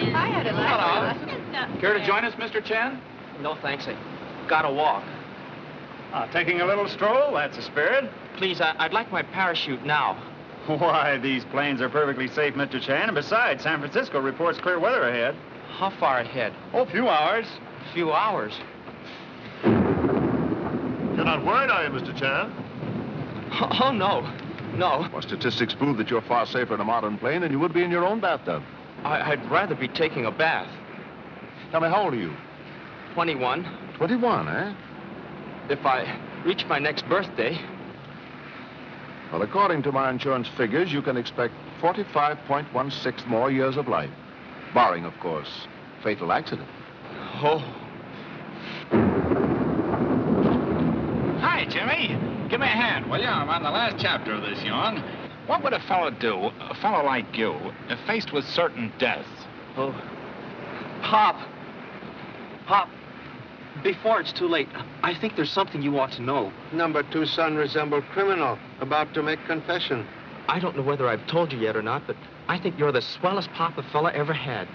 Hello. Care to join us, Mr. Chen? No, thanks. I gotta walk. Taking a little stroll? That's the spirit. Please, I'd like my parachute now. Why, these planes are perfectly safe, Mr. Chan. And besides, San Francisco reports clear weather ahead. How far ahead? Oh, a few hours. A few hours. You're not worried, are you, Mr. Chan? Oh, no. No. Well, statistics prove that you're far safer in a modern plane than you would be in your own bathtub. I'd rather be taking a bath. Tell me, how old are you? 21. 21, eh? If I reach my next birthday. Well, according to my insurance figures, you can expect 45.16 more years of life. Barring, of course, fatal accident. Oh. Hi, Jimmy. Give me a hand, will you? I'm on the last chapter of this yarn. What would a fellow do, a fellow like you, if faced with certain death? Oh. Pop. Pop. Before it's too late, I think there's something you ought to know. Number 2 son resembled criminal, about to make confession. I don't know whether I've told you yet or not, but I think you're the swellest pop a fella ever had.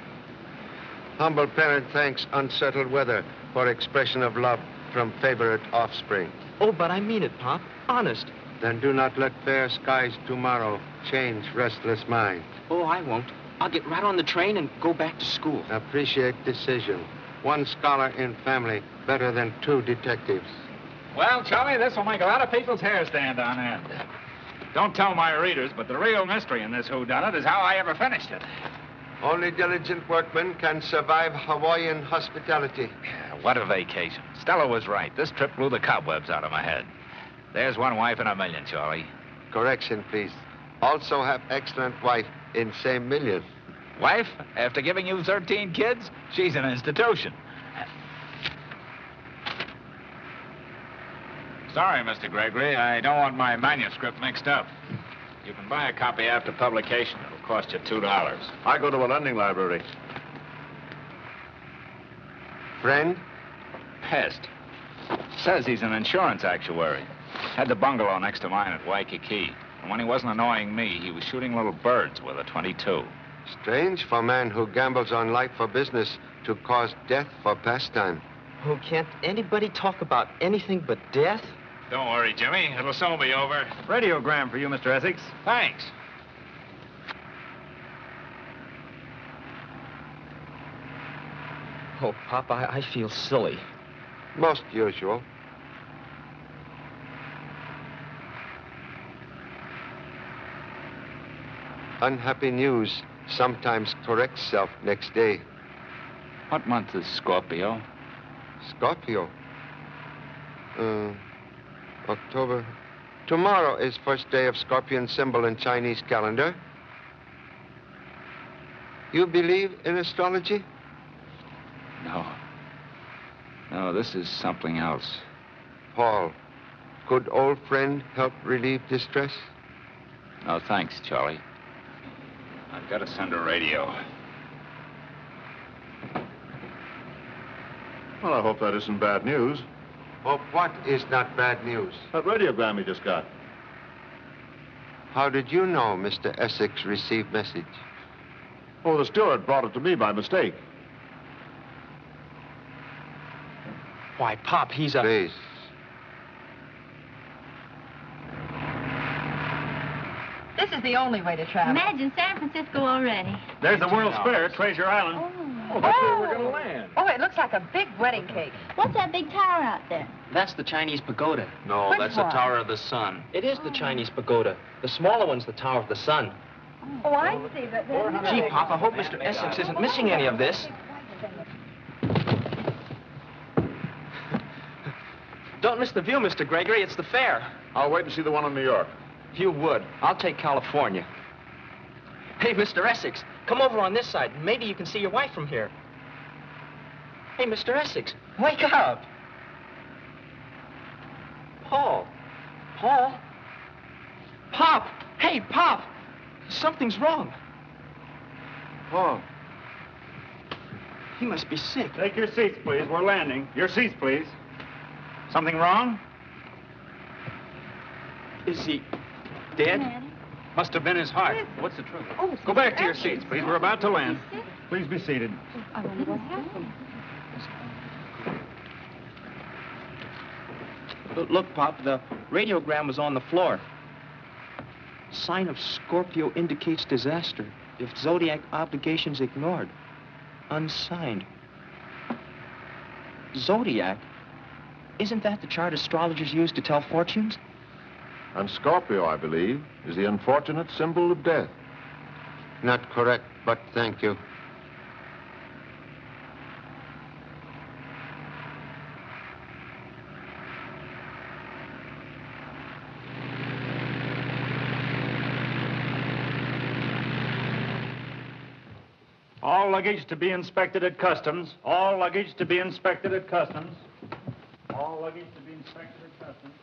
Humble parent thanks unsettled weather for expression of love from favorite offspring. Oh, but I mean it, Pop. Honest. Then do not let fair skies tomorrow change restless mind. Oh, I won't. I'll get right on the train and go back to school. Appreciate decision. 1 scholar in family, better than 2 detectives. Well, Charlie, this will make a lot of people's hair stand on end. Don't tell my readers, but the real mystery in this whodunit is how I ever finished it. Only diligent workmen can survive Hawaiian hospitality. What a vacation. Stella was right. This trip blew the cobwebs out of my head. There's one wife in a million, Charlie. Correction, please. Also have excellent wife in same million. Wife, after giving you 13 kids, she's an institution. Sorry, Mr. Gregory. I don't want my manuscript mixed up. You can buy a copy after publication. It'll cost you $2. I go to a lending library. Friend? Pest. Says he's an insurance actuary. Had the bungalow next to mine at Waikiki. And when he wasn't annoying me, he was shooting little birds with a .22. Strange for a man who gambles on life for business to cause death for pastime. Oh, can't anybody talk about anything but death? Don't worry, Jimmy. It'll soon be over. Radiogram for you, Mr. Essex. Thanks. Oh, Pop, I feel silly. Most usual. Unhappy news sometimes corrects self next day. What month is Scorpio? Scorpio. October. Tomorrow is first day of Scorpion symbol in Chinese calendar. You believe in astrology? No. No, this is something else. Paul, could old friend help relieve distress? No, thanks, Charlie. I've got to send a radio. Well, I hope that isn't bad news. Oh, what is not bad news? That radiogram you just got. How did you know Mr. Essex received message? Oh, the steward brought it to me by mistake. Why, Pop, he's a... Please. This is the only way to travel. Imagine San Francisco already. There's the World's Fair at Treasure Island. Oh, that's where we're going to land. Oh, it looks like a big wedding cake. What's that big tower out there? That's the Chinese pagoda. No, Which that's one? the Tower of the Sun. It is the Chinese pagoda. The smaller one's the Tower of the Sun. Oh, I see, but then... Gee, Pop, I hope Mr. Essex isn't missing any of this. Don't miss the view, Mr. Gregory. It's the fair. I'll wait and see the one in New York. You would. I'll take California. Hey, Mr. Essex, come over on this side. Maybe you can see your wife from here. Hey, Mr. Essex, wake up. Paul. Paul? Pop! Hey, Pop! Something's wrong. Paul. He must be sick. Take your seats, please. We're landing. Your seats, please. Something wrong? Is he dead? Must have been his heart. What's the truth? Go back to your seats, please. We're about to land. Please be seated. I wonder what happened. Look, Pop, the radiogram was on the floor. Sign of Scorpio indicates disaster. If zodiac obligations ignored. Unsigned. Zodiac? Isn't that the chart astrologers use to tell fortunes? And Scorpio, I believe, is the unfortunate symbol of death. Not correct, but thank you. All luggage to be inspected at customs. All luggage to be inspected at customs. All luggage to be inspected at customs.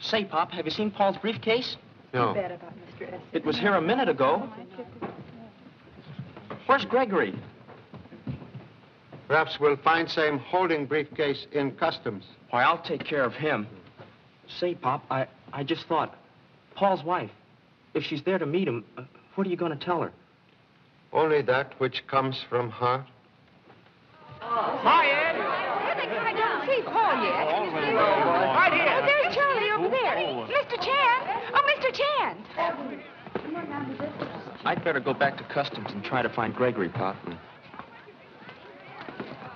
Say, Pop, have you seen Paul's briefcase? No. Bad about Mr. Essex. It was here a minute ago. Where's Gregory? Perhaps we'll find same holding briefcase in customs. Why, I'll take care of him. Say, Pop, I just thought, Paul's wife, if she's there to meet him, what are you going to tell her? Only that which comes from heart. Hi, Ed. I don't see Paul yet. Right here. Oh, there's Charlie over there. Mr. Chan. Oh, Mr. Chan. I'd better go back to customs and try to find Gregory, Pop.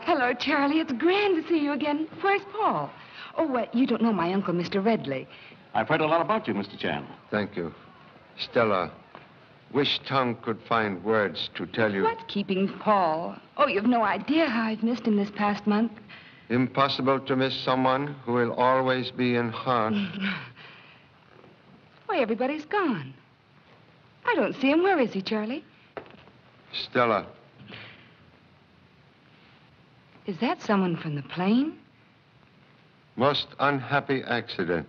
Hello, Charlie. It's grand to see you again. Where's Paul? Oh, you don't know my uncle, Mr. Redley. I've heard a lot about you, Mr. Chan. Thank you. Stella, wish tongue could find words to tell you. What's keeping Paul? Oh, you've no idea how I've missed him this past month. Impossible to miss someone who will always be in heart. Why, everybody's gone. I don't see him. Where is he, Charlie? Stella, Is that someone from the plane? most unhappy accident.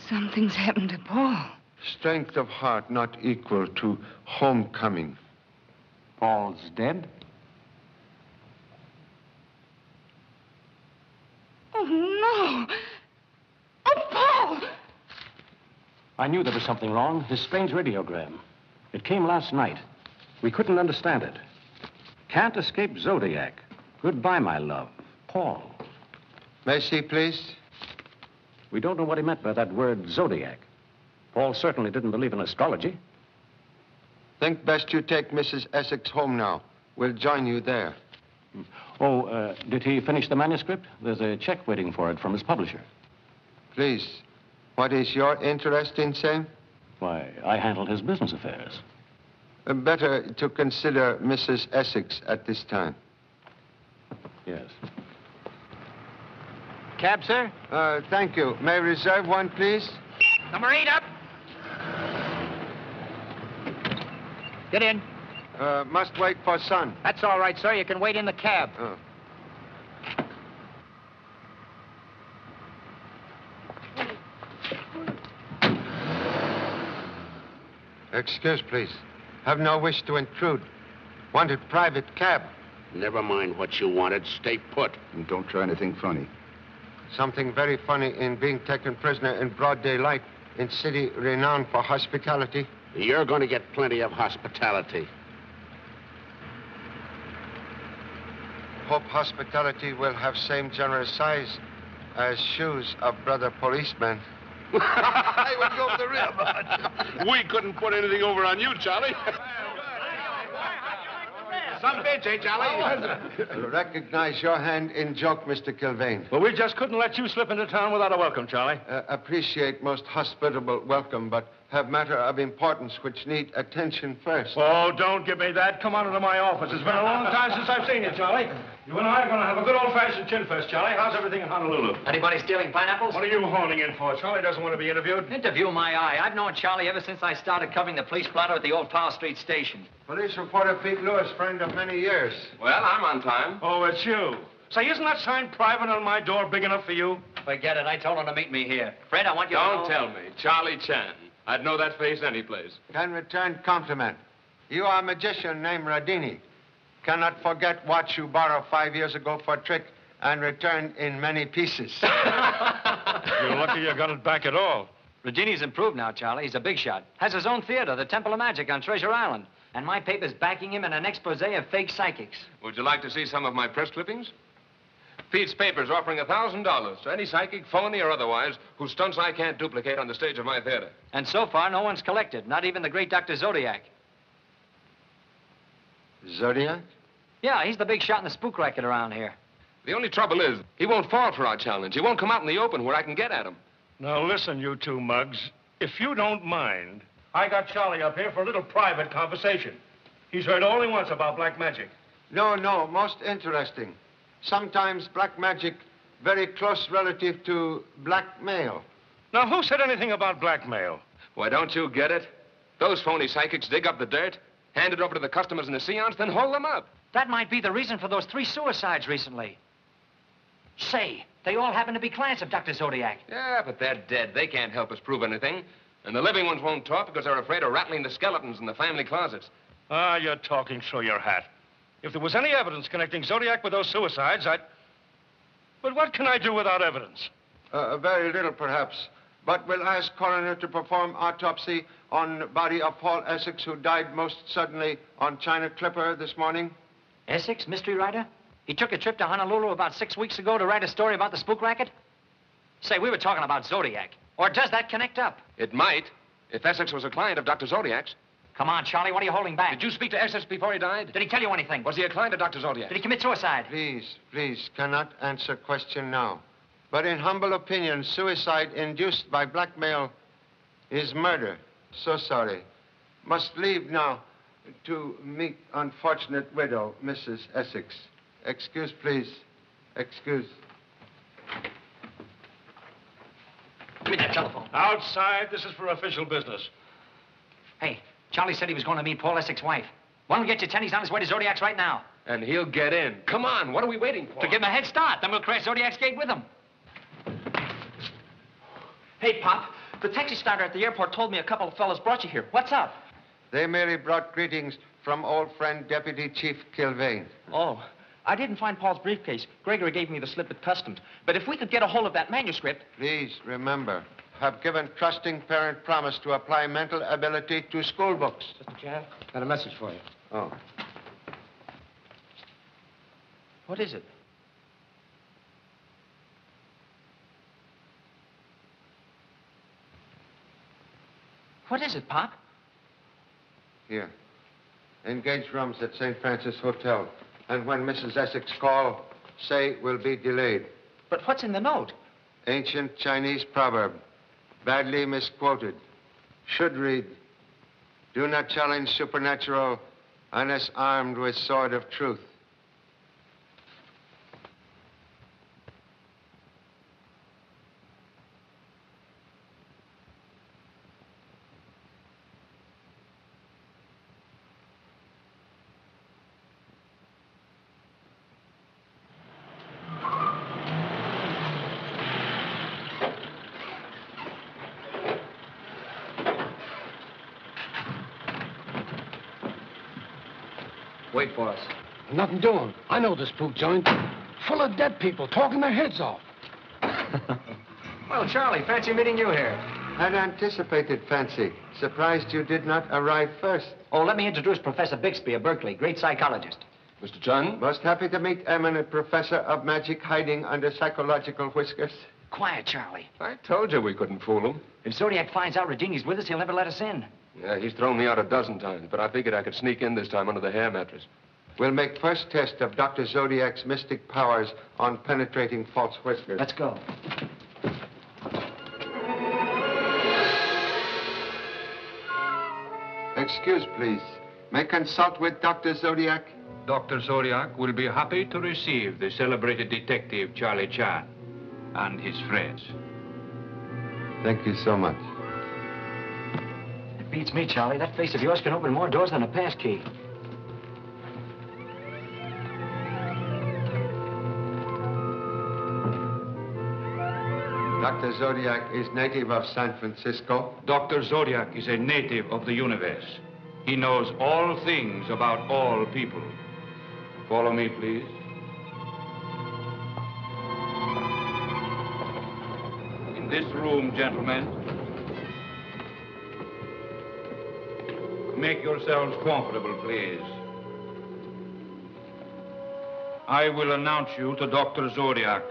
Something's happened to Paul. Strength of heart not equal to homecoming. Paul's dead? Oh, no. Oh, Paul! I knew there was something wrong. This strange radiogram. It came last night. We couldn't understand it. Can't escape Zodiac. Goodbye, my love. Paul. May I see, please? We don't know what he meant by that word Zodiac. Paul certainly didn't believe in astrology. Think best you take Mrs. Essex home now. We'll join you there. Oh, did he finish the manuscript? There's a check waiting for it from his publisher. Please, what is your interest in same? Why, I handle his business affairs. Better to consider Mrs. Essex at this time. Yes. Cab, sir? Thank you. May I reserve one, please? Number 8 up. Get in. Must wait for son. That's all right, sir. You can wait in the cab. Oh. Excuse, please. Have no wish to intrude. Wanted private cab. Never mind what you wanted. Stay put. And don't try anything funny. Something very funny in being taken prisoner in broad daylight in city renowned for hospitality. You're going to get plenty of hospitality. Hope hospitality will have same generous size as shoes of brother policeman. I would go for the rib. We couldn't put anything over on you, Charlie. Some bitch, eh, Charlie? Recognize your hand in joke, Mr. Kilvane. Well, we just couldn't let you slip into town without a welcome, Charlie. Appreciate most hospitable welcome, but have matter of importance which need attention first. Oh, don't give me that. Come on into my office. It's been a long time since I've seen you, Charlie. You and I are going to have a good old-fashioned chin fest, Charlie. How's everything in Honolulu? Anybody stealing pineapples? What are you honing in for? Charlie doesn't want to be interviewed. Interview my eye. I've known Charlie ever since I started covering the police blotter at the old Tower Street station. Police reporter Pete Lewis, friend of many years. Well, I'm on time. Oh, it's you. Say, isn't that sign private on my door big enough for you? Forget it. I told him to meet me here. Fred, I want you to Don't know... tell me. Charlie Chan. I'd know that face anyplace. Can return compliment. You are a magician named Radini. Cannot forget what you borrowed 5 years ago for a trick and returned in many pieces. You're lucky you got it back at all. Regini's improved now, Charlie. He's a big shot. Has his own theater, the Temple of Magic on Treasure Island. And my paper's backing him in an expose of fake psychics. Would you like to see some of my press clippings? Pete's paper's offering $1,000 to any psychic, phony or otherwise, whose stunts I can't duplicate on the stage of my theater. And so far, no one's collected, not even the great Dr. Zodiac. Zodiac? Yeah, he's the big shot in the spook racket around here. The only trouble is, he won't fall for our challenge. He won't come out in the open where I can get at him. Now, listen, you two mugs. If you don't mind, I got Charlie up here for a little private conversation. He's heard all he wants about black magic. No, most interesting. Sometimes black magic very close relative to blackmail. Now, who said anything about blackmail? Why, don't you get it? Those phony psychics dig up the dirt, hand it over to the customers in the seance, then hold them up. That might be the reason for those 3 suicides recently. Say, they all happen to be clients of Dr. Zodiac. Yeah, but they're dead. They can't help us prove anything. And the living ones won't talk because they're afraid of rattling the skeletons in the family closets. Ah, you're talking through your hat. If there was any evidence connecting Zodiac with those suicides, I'd... But what can I do without evidence? Very little, perhaps. But we'll ask coroner to perform autopsy on body of Paul Essex, who died most suddenly on China Clipper this morning. Essex, mystery writer? He took a trip to Honolulu about 6 weeks ago to write a story about the spook racket? Say, we were talking about Zodiac. Or does that connect up? It might, if Essex was a client of Dr. Zodiac's. Come on, Charlie, what are you holding back? Did you speak to Essex before he died? Did he tell you anything? Was he a client of Dr. Zodiac? Did he commit suicide? Please, cannot answer question now. But in humble opinion, suicide induced by blackmail is murder. So sorry. Must leave now to meet unfortunate widow, Mrs. Essex. Excuse, please. Excuse. Give me that telephone. Outside, this is for official business. Hey, Charlie said he was going to meet Paul Essex's wife. Why don't we get you 10? He's on his way to Zodiac's right now. And he'll get in. Come on, what are we waiting for? To give him a head start. Then we'll crash Zodiac's gate with him. Hey, Pop, the taxi starter at the airport told me a couple of fellas brought you here. What's up? They merely brought greetings from old friend Deputy Chief Kilvane. Oh, I didn't find Paul's briefcase. Gregory gave me the slip at customs. But if we could get a hold of that manuscript... Please remember, have given trusting parent promise to apply mental ability to school books. Mr. Chan, got a message for you. Oh. What is it? What is it, Pop? Here. Engage rooms at St. Francis Hotel. And when Mrs. Essex call, say we'll be delayed. But what's in the note? Ancient Chinese proverb, badly misquoted. Should read, do not challenge supernatural unless armed with sword of truth. Wait for us. Nothing doing. I know this spook joint. Full of dead people talking their heads off. Well, Charlie, fancy meeting you here. Had anticipated fancy. Surprised you did not arrive first. Oh, let me introduce Professor Bixby of Berkeley, great psychologist. Mr. John? Most happy to meet eminent professor of magic hiding under psychological whiskers. Quiet, Charlie. I told you we couldn't fool him. If Zodiac finds out Regini's with us, he'll never let us in. Yeah, he's thrown me out a dozen times, but I figured I could sneak in this time under the hair mattress. We'll make first test of Dr. Zodiac's mystic powers on penetrating false whiskers. Let's go. Excuse, please. May I consult with Dr. Zodiac? Dr. Zodiac will be happy to receive the celebrated detective Charlie Chan and his friends. Thank you so much. It beats me, Charlie. That face of yours can open more doors than a pass key. Dr. Zodiac is native of San Francisco. Dr. Zodiac is a native of the universe. He knows all things about all people. Follow me, please. In this room, gentlemen, Make yourselves comfortable, please. I will announce you to Dr. Zodiac.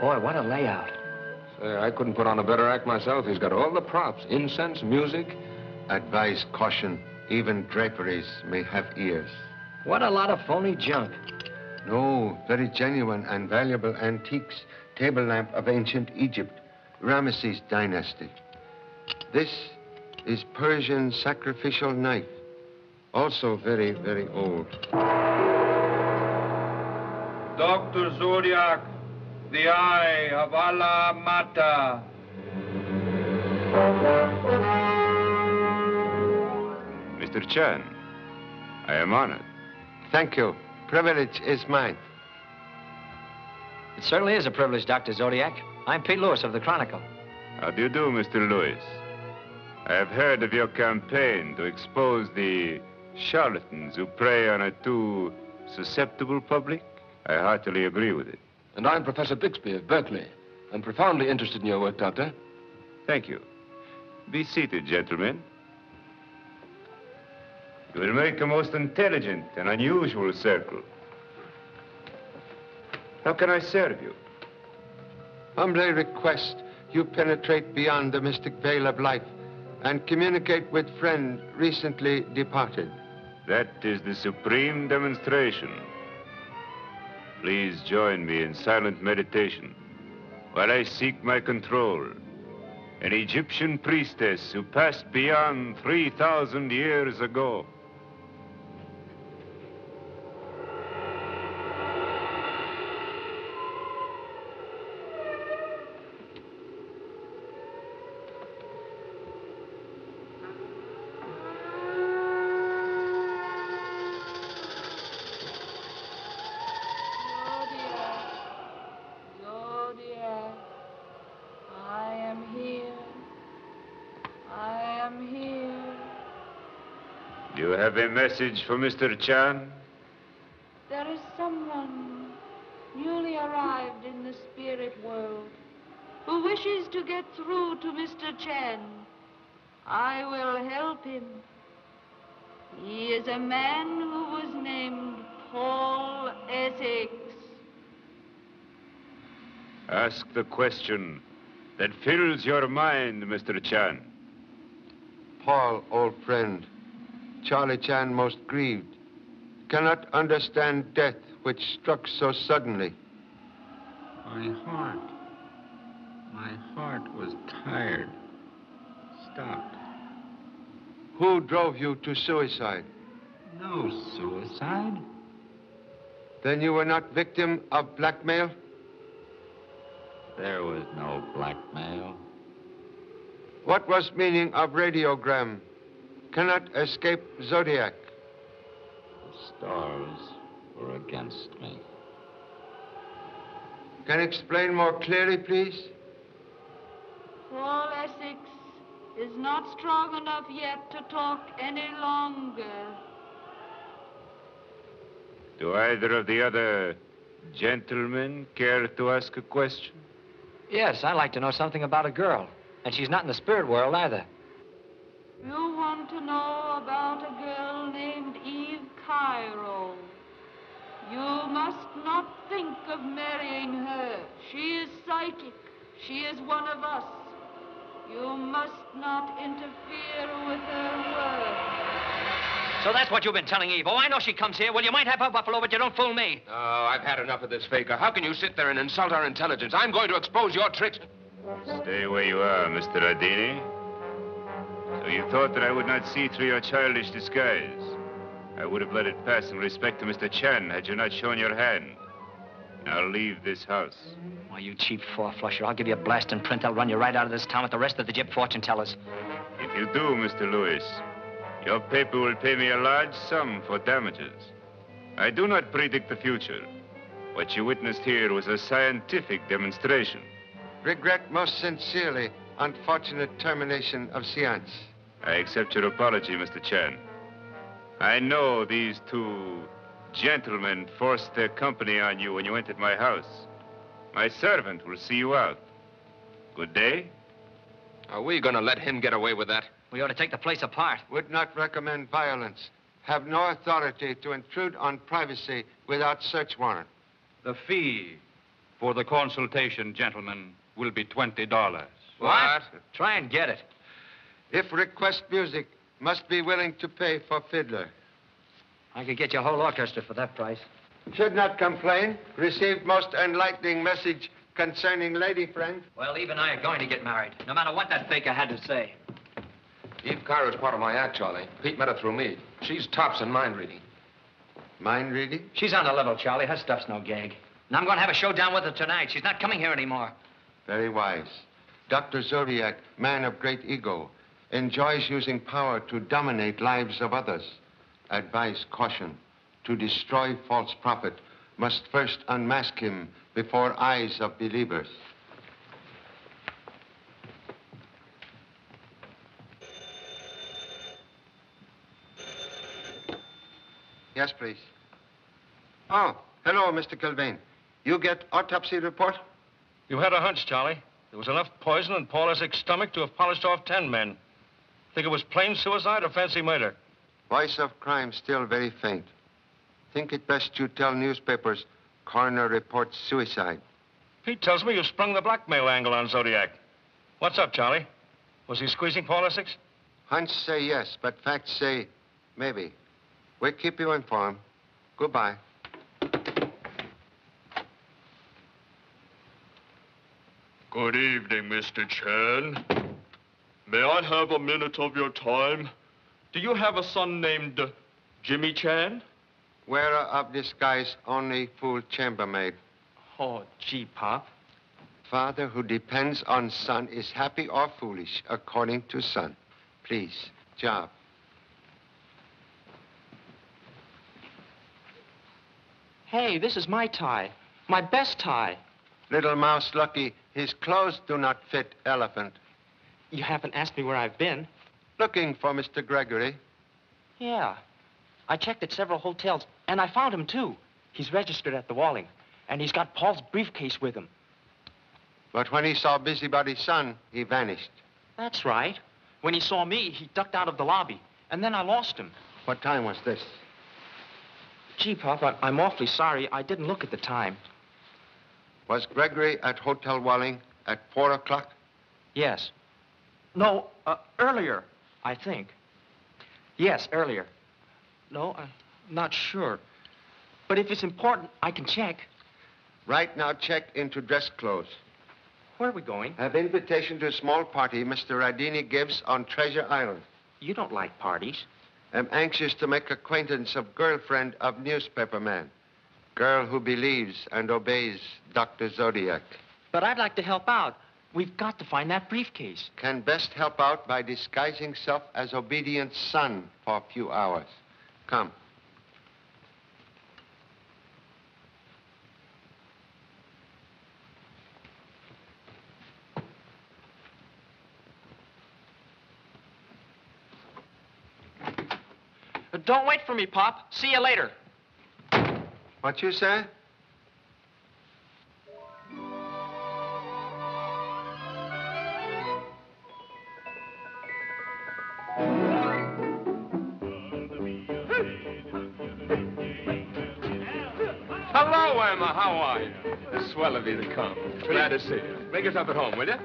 Boy, what a layout. Say, I couldn't put on a better act myself. He's got all the props, incense, music. Advise caution. Even draperies may have ears. What a lot of phony junk. No, very genuine and valuable antiques. Table lamp of ancient Egypt, Ramesses dynasty. This is Persian sacrificial knife. Also very, very old. Dr. Zodiac, the eye of Allah Mata. Mr. Chan, I am honored. Thank you. Privilege is mine. It certainly is a privilege, Dr. Zodiac. I'm Pete Lewis of the Chronicle. How do you do, Mr. Lewis? I have heard of your campaign to expose the charlatans who prey on a too susceptible public. I heartily agree with it. And I'm Professor Bixby of Berkeley. I'm profoundly interested in your work, Doctor. Thank you. Be seated, gentlemen. You will make a most intelligent and unusual circle. How can I serve you? Humbly request you penetrate beyond the mystic veil of life and communicate with friend recently departed. That is the supreme demonstration. Please join me in silent meditation while I seek my control. An Egyptian priestess who passed beyond 3,000 years ago. Do you have a message for Mr. Chan? There is someone newly arrived in the spirit world who wishes to get through to Mr. Chan. I will help him. He is a man who was named Paul Essex. Ask the question that fills your mind, Mr. Chan. Paul, old friend, Charlie Chan most grieved, cannot understand death which struck so suddenly. My heart was tired. Stopped. Who drove you to suicide? No suicide. Then you were not victim of blackmail? There was no blackmail. What was meaning of radiogram? Cannot escape Zodiac. The stars were against me. Can you explain more clearly, please? Paul Essex is not strong enough yet to talk any longer. Do either of the other gentlemen care to ask a question? Yes, I'd like to know something about a girl. And she's not in the spirit world either. You want to know about a girl named Eve Cairo. You must not think of marrying her. She is psychic. She is one of us. You must not interfere with her work. So that's what you've been telling Eve. Oh, I know she comes here. Well, you might have her, Buffalo, but you don't fool me. Oh, I've had enough of this faker. How can you sit there and insult our intelligence? I'm going to expose your tricks. Stay where you are, Mr. Ardini. So you thought that I would not see through your childish disguise. I would have let it pass in respect to Mr. Chan had you not shown your hand. Now leave this house. Why, you cheap four-flusher, I'll give you a blasting print. I'll run you right out of this town with the rest of the gyp fortune tellers. If you do, Mr. Lewis, your paper will pay me a large sum for damages. I do not predict the future. What you witnessed here was a scientific demonstration. Regret most sincerely unfortunate termination of seance. I accept your apology, Mr. Chan. I know these two gentlemen forced their company on you when you entered my house. My servant will see you out. Good day. Are we going to let him get away with that? We ought to take the place apart. Would not recommend violence. Have no authority to intrude on privacy without search warrant. The fee for the consultation, gentlemen, will be $20. What? Try and get it. If request music, must be willing to pay for fiddler. I could get you a whole orchestra for that price. Should not complain. Received most enlightening message concerning lady friend. Well, Eve and I are going to get married, no matter what that faker had to say. Eve Cairo's part of my act, Charlie. Pete met her through me. She's tops in mind reading. Mind reading? She's on the level, Charlie. Her stuff's no gag. And I'm going to have a showdown with her tonight. She's not coming here anymore. Very wise. Dr. Zodiac, man of great ego, enjoys using power to dominate lives of others. Advise caution. To destroy false prophet, must first unmask him before eyes of believers. Yes, please. Oh, hello, Mr. Kilvane. You get autopsy report? You had a hunch, Charlie. There was enough poison in Paul Essex's stomach to have polished off 10 men. Think it was plain suicide or fancy murder? Voice of crime still very faint. Think it best you tell newspapers coroner reports suicide. Pete tells me you sprung the blackmail angle on Zodiac. What's up, Charlie? Was he squeezing Paul Essex? Hunch say yes, but facts say maybe. We'll keep you informed. Goodbye. Good evening, Mr. Chen. May I have a minute of your time? Do you have a son named Jimmy Chan? Wearer of disguise, only fool chambermaid. Oh, gee, Pop. Father who depends on son is happy or foolish, according to son. Please, job. Hey, this is my tie. My best tie. Little mouse lucky, his clothes do not fit elephant. You haven't asked me where I've been. Looking for Mr. Gregory. Yeah. I checked at several hotels, and I found him, too. He's registered at the Walling, and he's got Paul's briefcase with him. But when he saw Busybody's son, he vanished. That's right. When he saw me, he ducked out of the lobby, and then I lost him. What time was this? Gee, Pop, I'm awfully sorry. I didn't look at the time. Was Gregory at Hotel Walling at 4 o'clock? Yes. No, earlier, I think. Yes, earlier. No, I'm not sure. But if it's important, I can check. Right now, check into dress clothes. Where are we going? Have invitation to a small party Mr. Radini gives on Treasure Island. You don't like parties. I'm anxious to make acquaintance of girlfriend of newspaper man. Girl who believes and obeys Dr. Zodiac. But I'd like to help out. We've got to find that briefcase. Can best help out by disguising self as obedient son for a few hours. Come. Don't wait for me, Pop. See you later. What you say? Hello, Emma. How are you? It's swell of you to come. Glad to see you. Make yourself at home, will you?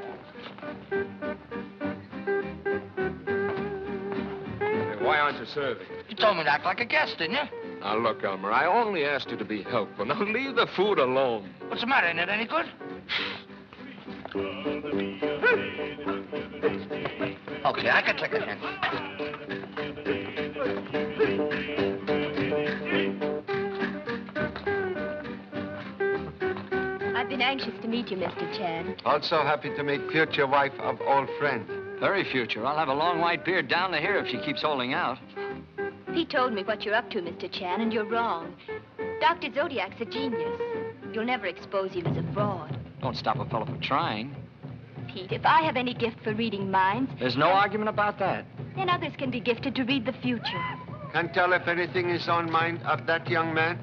Why aren't you serving? You told me to act like a guest, didn't you? Now, look, Elmer, I only asked you to be helpful. Now, leave the food alone. What's the matter? Ain't it any good? Okay, I can take a hint. I've been anxious to meet you, Mr. Chan. Also happy to meet future wife of old friend. Very future. I'll have a long white beard down to here if she keeps holding out. Pete told me what you're up to, Mr. Chan, and you're wrong. Dr. Zodiac's a genius. You'll never expose him as a fraud. Don't stop a fellow from trying. Pete, if I have any gift for reading minds... There's no argument about that. Then others can be gifted to read the future. Can tell if anything is on mind of that young man?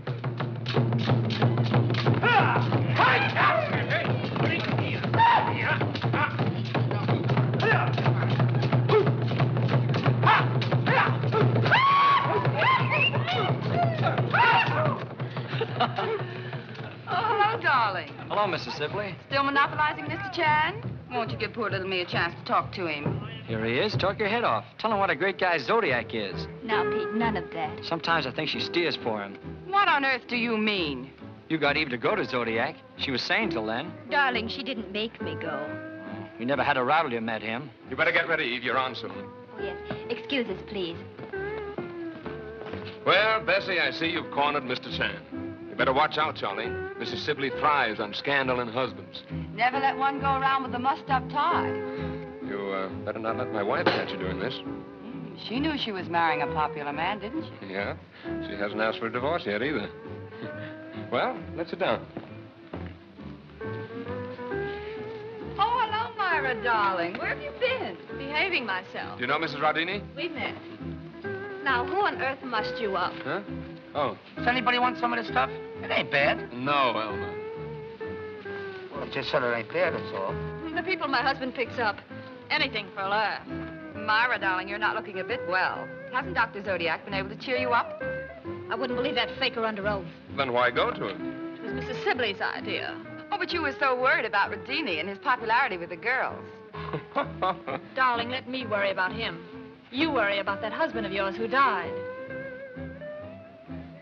Hello, Mrs. Sibley. Still monopolizing Mr. Chan? Won't you give poor little me a chance to talk to him? Here he is. Talk your head off. Tell him what a great guy Zodiac is. Now, Pete, none of that. Sometimes I think she steers for him. What on earth do you mean? You got Eve to go to Zodiac. She was sane till then. Darling, she didn't make me go. You never had a row till you met him. You better get ready, Eve. You're on soon. Oh, yes. Excuse us, please. Well, Bessie, I see you've cornered Mr. Chan. You better watch out, Charlie. Mrs. Sibley thrives on scandal and husbands. Never let one go around with a mussed-up tie. You better not let my wife catch you doing this. She knew she was marrying a popular man, didn't she? Yeah? She hasn't asked for a divorce yet, either. Well, let's sit down. Oh, hello, Myra, darling. Where have you been? Behaving myself. Do you know Mrs. Rodini? We've met. Now, who on earth mussed you up? Huh? Oh. Does anybody want some of this stuff? It ain't bad. No, Elma. Well, it just said it ain't bad, that's all. The people my husband picks up. Anything for a laugh. Myra, darling, you're not looking a bit well. Hasn't Dr. Zodiac been able to cheer you up? I wouldn't believe that faker under oath. Then why go to him? It was Mrs. Sibley's idea. Oh, but you were so worried about Rodini and his popularity with the girls. Darling, let me worry about him. You worry about that husband of yours who died.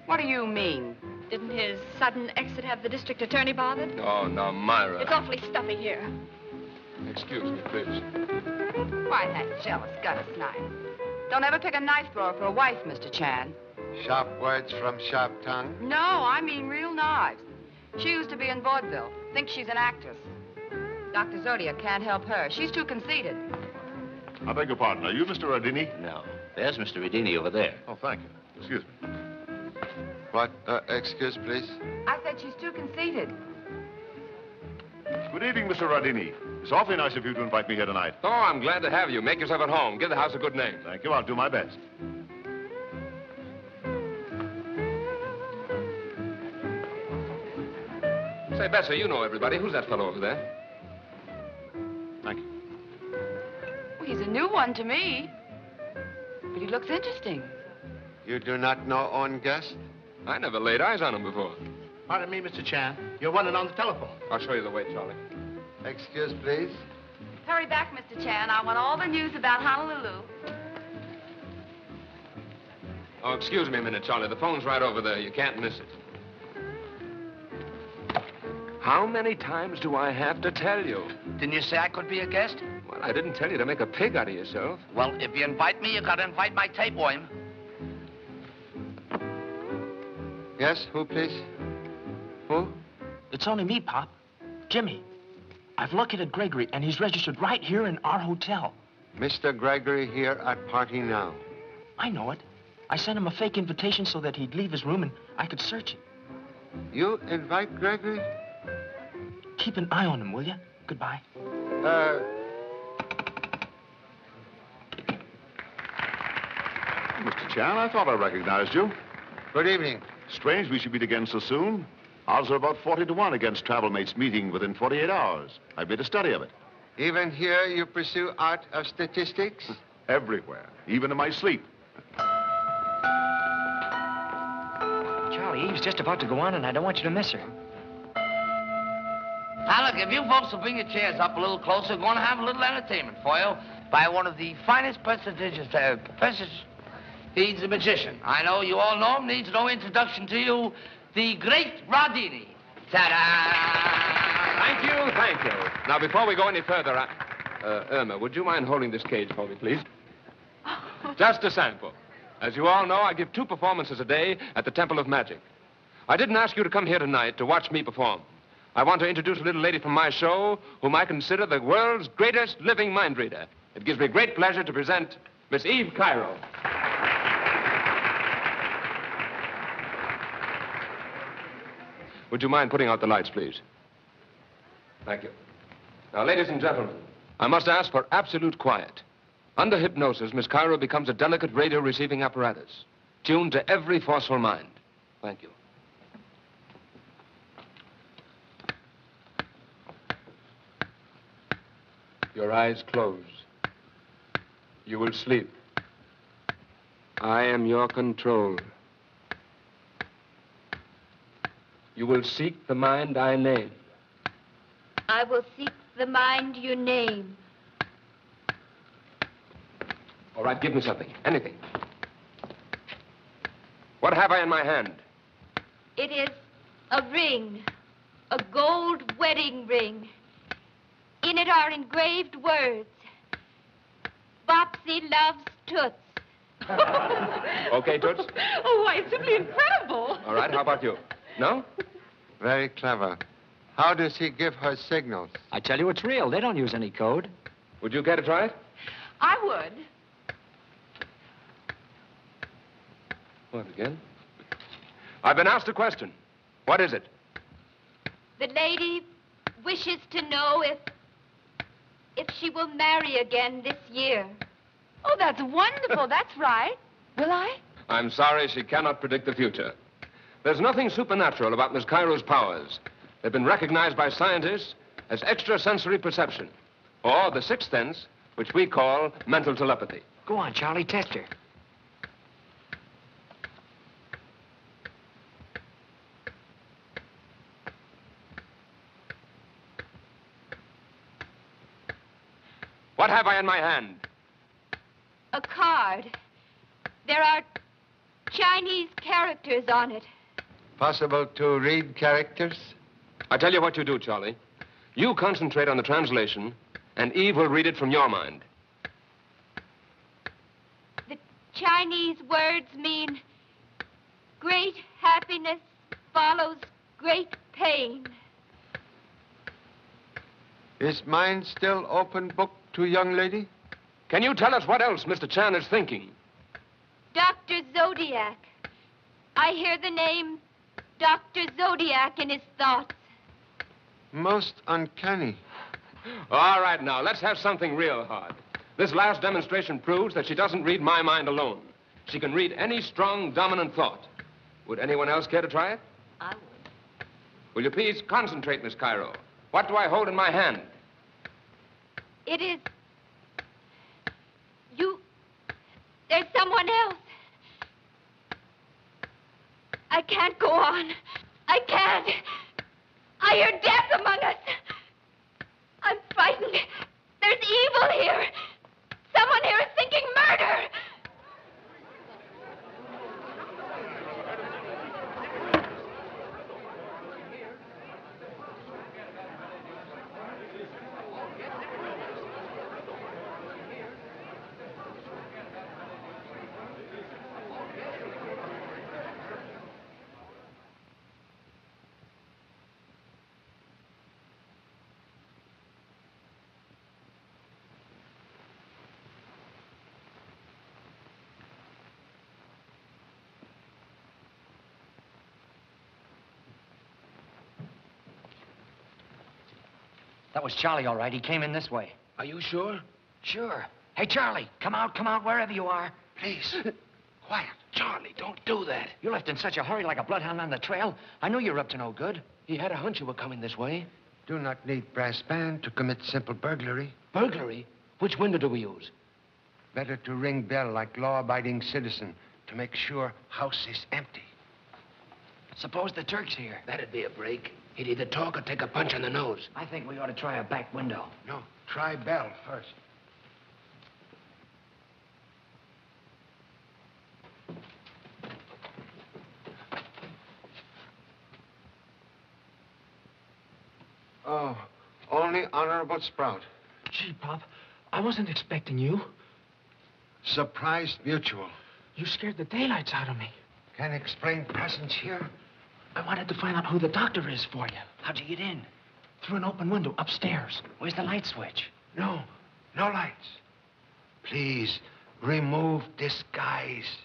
What do you mean? Didn't his sudden exit have the district attorney bothered? Oh, now, Myra. It's awfully stuffy here. Excuse me, please. Why, that jealous gutter snipe. Don't ever pick a knife thrower for a wife, Mr. Chan. Sharp words from sharp tongue. No, I mean real knives. She used to be in vaudeville. Thinks she's an actress. Dr. Zodiac can't help her. She's too conceited. I beg your pardon. Are you Mr. Rodini? No. There's Mr. Rodini over there. Oh, thank you. Excuse me. What? Excuse, please? I said she's too conceited. Good evening, Mr. Rodini. It's awfully nice of you to invite me here tonight. Oh, I'm glad to have you. Make yourself at home. Give the house a good name. Thank you. I'll do my best. Say, Bessie, you know everybody. Who's that fellow over there? Thank you. Well, he's a new one to me. But he looks interesting. You do not know own guest? I never laid eyes on him before. Pardon me, Mr. Chan. You're wanted on the telephone. I'll show you the way, Charlie. Excuse, please. Hurry back, Mr. Chan. I want all the news about Honolulu. Oh, excuse me a minute, Charlie. The phone's right over there. You can't miss it. How many times do I have to tell you? Didn't you say I could be a guest? Well, I didn't tell you to make a pig out of yourself. Well, if you invite me, you gotta invite my tapeworm. Yes, who, please? Who? It's only me, Pop. Jimmy. I've located Gregory, and he's registered right here in our hotel. Mr. Gregory here at party now. I know it. I sent him a fake invitation so that he'd leave his room and I could search it. You invite Gregory? Keep an eye on him, will you? Goodbye. Mr. Chan, I thought I recognized you. Good evening. Strange we should meet again so soon. Odds are about 40-1 against travel mates meeting within 48 hours. I've made a study of it. Even here you pursue art of statistics? Everywhere, even in my sleep. Charlie, Eve's just about to go on, and I don't want you to miss her. Now, look, if you folks will bring your chairs up a little closer, we're going to have a little entertainment for you by one of the finest prestigious professors. He's a magician. I know you all know him. Needs no introduction to you. The great Rodini. Ta-da! Thank you, thank you. Now, before we go any further, Irma, would you mind holding this cage for me, please? Just a sample. As you all know, I give 2 performances a day at the Temple of Magic. I didn't ask you to come here tonight to watch me perform. I want to introduce a little lady from my show whom I consider the world's greatest living mind reader. It gives me great pleasure to present Miss Eve Cairo. Would you mind putting out the lights, please? Thank you. Now, ladies and gentlemen, I must ask for absolute quiet. Under hypnosis, Miss Cairo becomes a delicate radio-receiving apparatus, tuned to every forceful mind. Thank you. Your eyes close. You will sleep. I am your control. You will seek the mind I name. I will seek the mind you name. All right, give me something. Anything. What have I in my hand? It is a ring, a gold wedding ring. In it are engraved words. Bopsy loves Toots. Okay, Toots? Oh, why, it's simply incredible. All right, how about you? No? Very clever. How does he give her signals? I tell you, it's real. They don't use any code. Would you care to try it? I would. What, again? I've been asked a question. What is it? The lady wishes to know if she will marry again this year. Oh, that's wonderful. That's right. Will I? I'm sorry she cannot predict the future. There's nothing supernatural about Miss Cairo's powers. They've been recognized by scientists as extrasensory perception, or the sixth sense, which we call mental telepathy. Go on, Charlie, test her. What have I in my hand? A card. There are Chinese characters on it. Possible to read characters? I tell you what you do, Charlie. You concentrate on the translation, and Eve will read it from your mind. The Chinese words mean great happiness follows great pain. Is mine still open book to young lady? Can you tell us what else Mr. Chan is thinking? Dr. Zodiac. I hear the name Dr. Zodiac in his thoughts. Most uncanny. All right, now, let's have something real hard. This last demonstration proves that she doesn't read my mind alone. She can read any strong, dominant thought. Would anyone else care to try it? I would. Will you please concentrate, Miss Cairo? What do I hold in my hand? It is... There's someone else. I can't go on. I can't. I hear death among us. I'm frightened. There's evil here. Someone here is thinking murder. That was Charlie, all right. He came in this way. Are you sure? Sure. Hey, Charlie, come out, wherever you are. Please. Quiet. Charlie, don't do that. You left in such a hurry like a bloodhound on the trail. I knew you were up to no good. He had a hunch you were coming this way. Do not need brass band to commit simple burglary. Burglary? Which window do we use? Better to ring bell like law-abiding citizen to make sure house is empty. Suppose the Turk's here. That'd be a break. He'd either talk or take a punch on the nose. I think we ought to try a back window. No, try bell first. Oh, only Honorable Sprout. Gee, Pop, I wasn't expecting you. Surprise mutual. You scared the daylights out of me. Can explain presence here? I wanted to find out who the doctor is for you. How'd you get in? Through an open window upstairs. Where's the light switch? No lights. Please, remove disguise.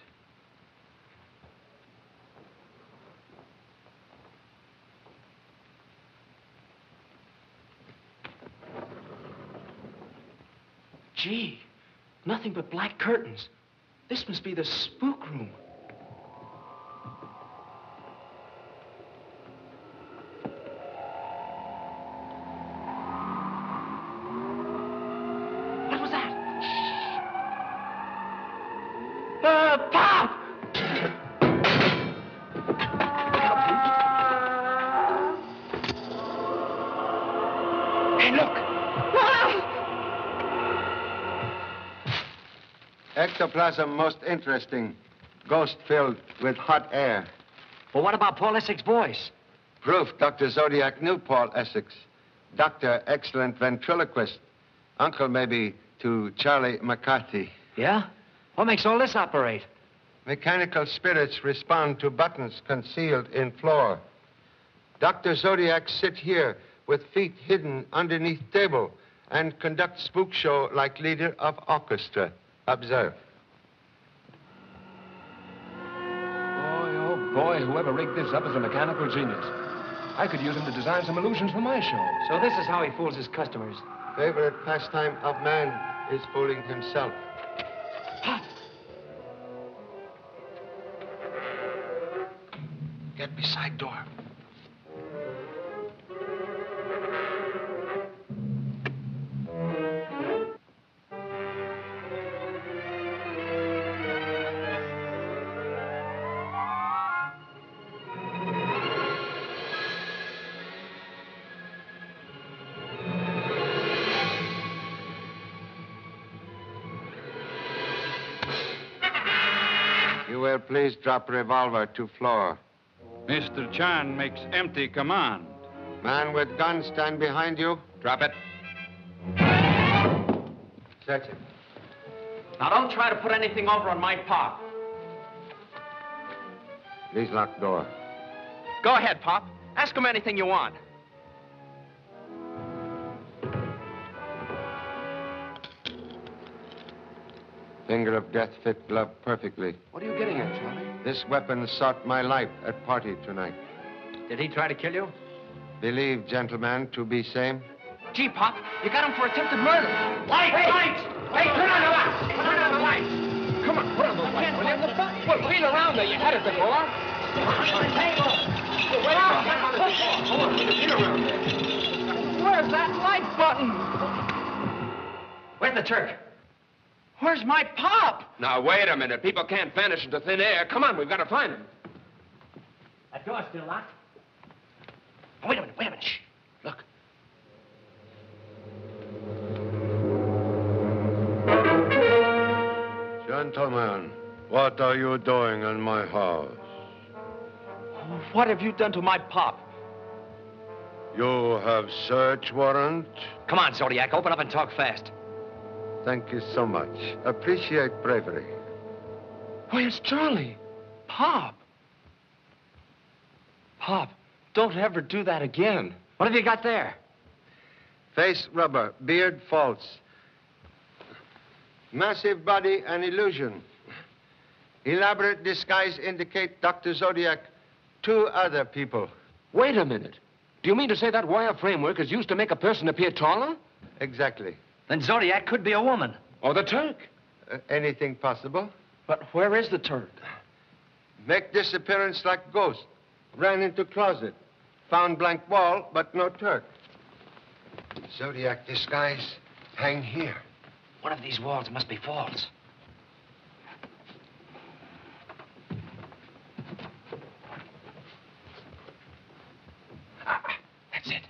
Gee, nothing but black curtains. This must be the spook room. What was that? Pop! Ectoplasm most interesting. Ghost filled with hot air. Well, what about Paul Essex' voice? Proof Dr. Zodiac knew Paul Essex. Doctor, excellent ventriloquist. Uncle, maybe, to Charlie McCarthy. Yeah? What makes all this operate? Mechanical spirits respond to buttons concealed in floor. Dr. Zodiac sit here with feet hidden underneath table and conduct spook show like leader of orchestra. Observe. Boy, oh boy, whoever rigged this up is a mechanical genius. I could use him to design some illusions for my show. So this is how he fools his customers. Favorite pastime of man is fooling himself. Get beside door. You will please drop revolver to floor. Mr. Chan makes empty command. Man with gun, stand behind you. Drop it. Search it. Now, don't try to put anything over on my Pop. Please lock door. Go ahead, Pop. Ask him anything you want. Finger of death fit glove perfectly. What are you getting at, Charlie? This weapon sought my life at party tonight. Did he try to kill you? Believe, gentlemen, to be same. Gee, Pop, you got him for attempted murder. Lights! Hey! Lights! Hey, turn on the lights! Turn on the lights! Come on, put on those lights, will you? Well, feel around there. You had it before. Where's that light button? Where's the Turk? Where's my Pop? Now, wait a minute. People can't vanish into thin air. Come on, we've got to find him. That door's still locked. Oh, wait a minute. Shh. Look. Gentlemen, what are you doing in my house? What have you done to my Pop? You have search warrant? Come on, Zodiac, open up and talk fast. Thank you so much. Appreciate bravery. Where's Charlie? Pop. Pop, don't ever do that again. What have you got there? Face rubber, beard false. Massive body an illusion. Elaborate disguise indicate Dr. Zodiac, 2 other people. Wait a minute. Do you mean to say that wire framework is used to make a person appear taller? Exactly. Then Zodiac could be a woman. Or the Turk. Anything possible? But where is the Turk? Make disappearance like ghost. Ran into closet. Found blank wall, but no Turk. Zodiac disguise, hang here. One of these walls must be false. That's it.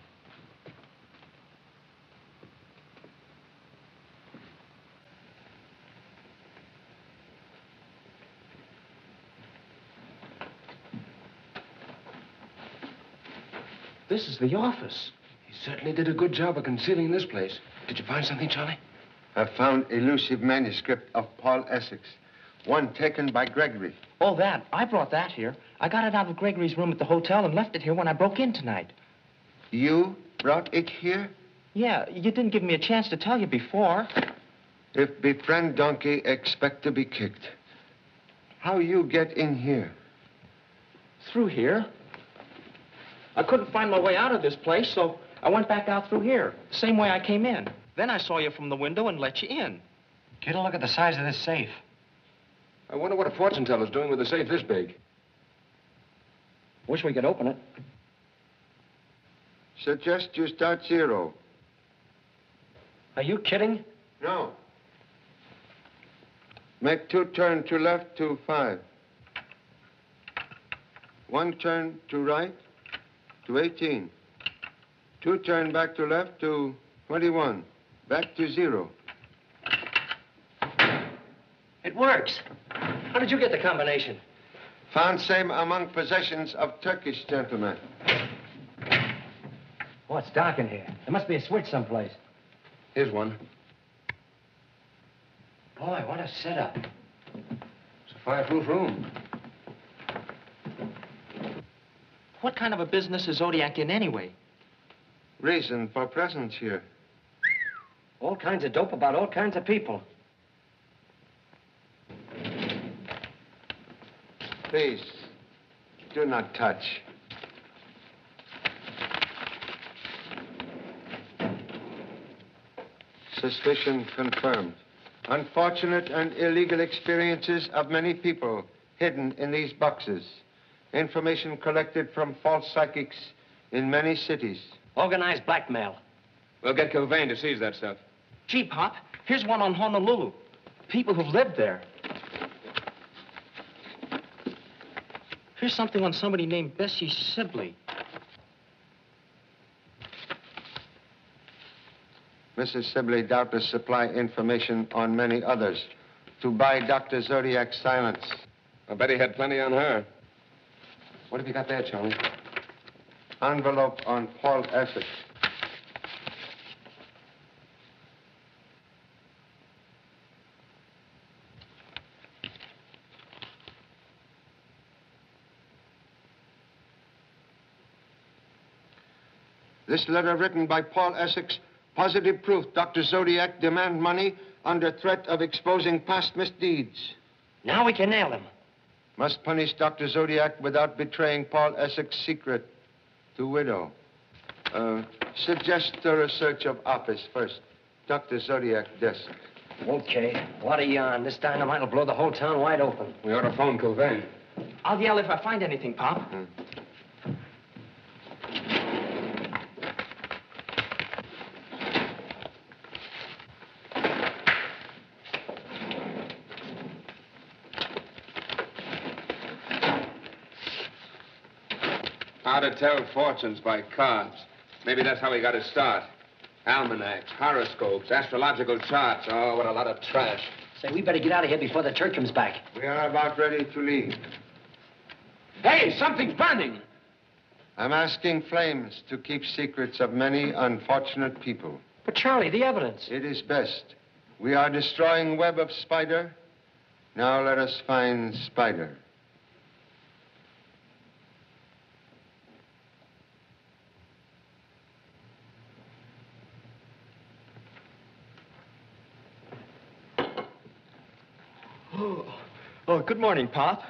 This is the office. He certainly did a good job of concealing this place. Did you find something, Charlie? I found elusive manuscript of Paul Essex. One taken by Gregory. Oh, that. I brought that here. I got it out of Gregory's room at the hotel and left it here when I broke in tonight. You brought it here? Yeah, you didn't give me a chance to tell you before. If befriend donkey, expect to be kicked. How you get in here? Through here. I couldn't find my way out of this place, so I went back out through here, the same way I came in. Then I saw you from the window and let you in. Get a look at the size of this safe. I wonder what a fortune teller's doing with a safe this big. Wish we could open it. Suggest you start 0. Are you kidding? No. Make 2 turn to left to 5. 1 turn to right to 18. 2 turn back to left to 21. Back to 0. Hey, It works. How did you get the combination? Found same among possessions of Turkish gentlemen. Oh, it's dark in here. There must be a switch someplace. Here's one. Boy, what a setup. It's a fireproof room. What kind of a business is Zodiac in anyway? Reason for presence here. All kinds of dope about all kinds of people. Please, do not touch. Suspicion confirmed. Unfortunate and illegal experiences of many people hidden in these boxes. Information collected from false psychics in many cities. Organized blackmail. We'll get Kilvain to seize that stuff. Gee, Pop, here's one on Honolulu. People who've lived there. Here's something on somebody named Bessie Sibley. Mrs. Sibley doubtless supply information on many others to buy Dr. Zodiac's silence. I bet he had plenty on her. What have you got there, Charlie? Envelope on Paul Essex. This letter written by Paul Essex, positive proof Dr. Zodiac demand money under threat of exposing past misdeeds. Now we can nail him. Must punish Dr. Zodiac without betraying Paul Essex' secret to widow. Suggest thorough search of office first. Dr. Zodiac desk. Okay. What a yarn. This dynamite will blow the whole town wide open. We ought to phone Kilvain. I'll yell if I find anything, Pop. How to tell fortunes by cards. Maybe that's how he got his start. Almanacs, horoscopes, astrological charts. Oh, what a lot of trash. Say, we better get out of here before the Turk comes back. We are about ready to leave. Hey, something's burning! I'm asking flames to keep secrets of many unfortunate people. But, Charlie, the evidence. It is best. We are destroying web of spider. Now let us find spider. Oh, good morning, Pop.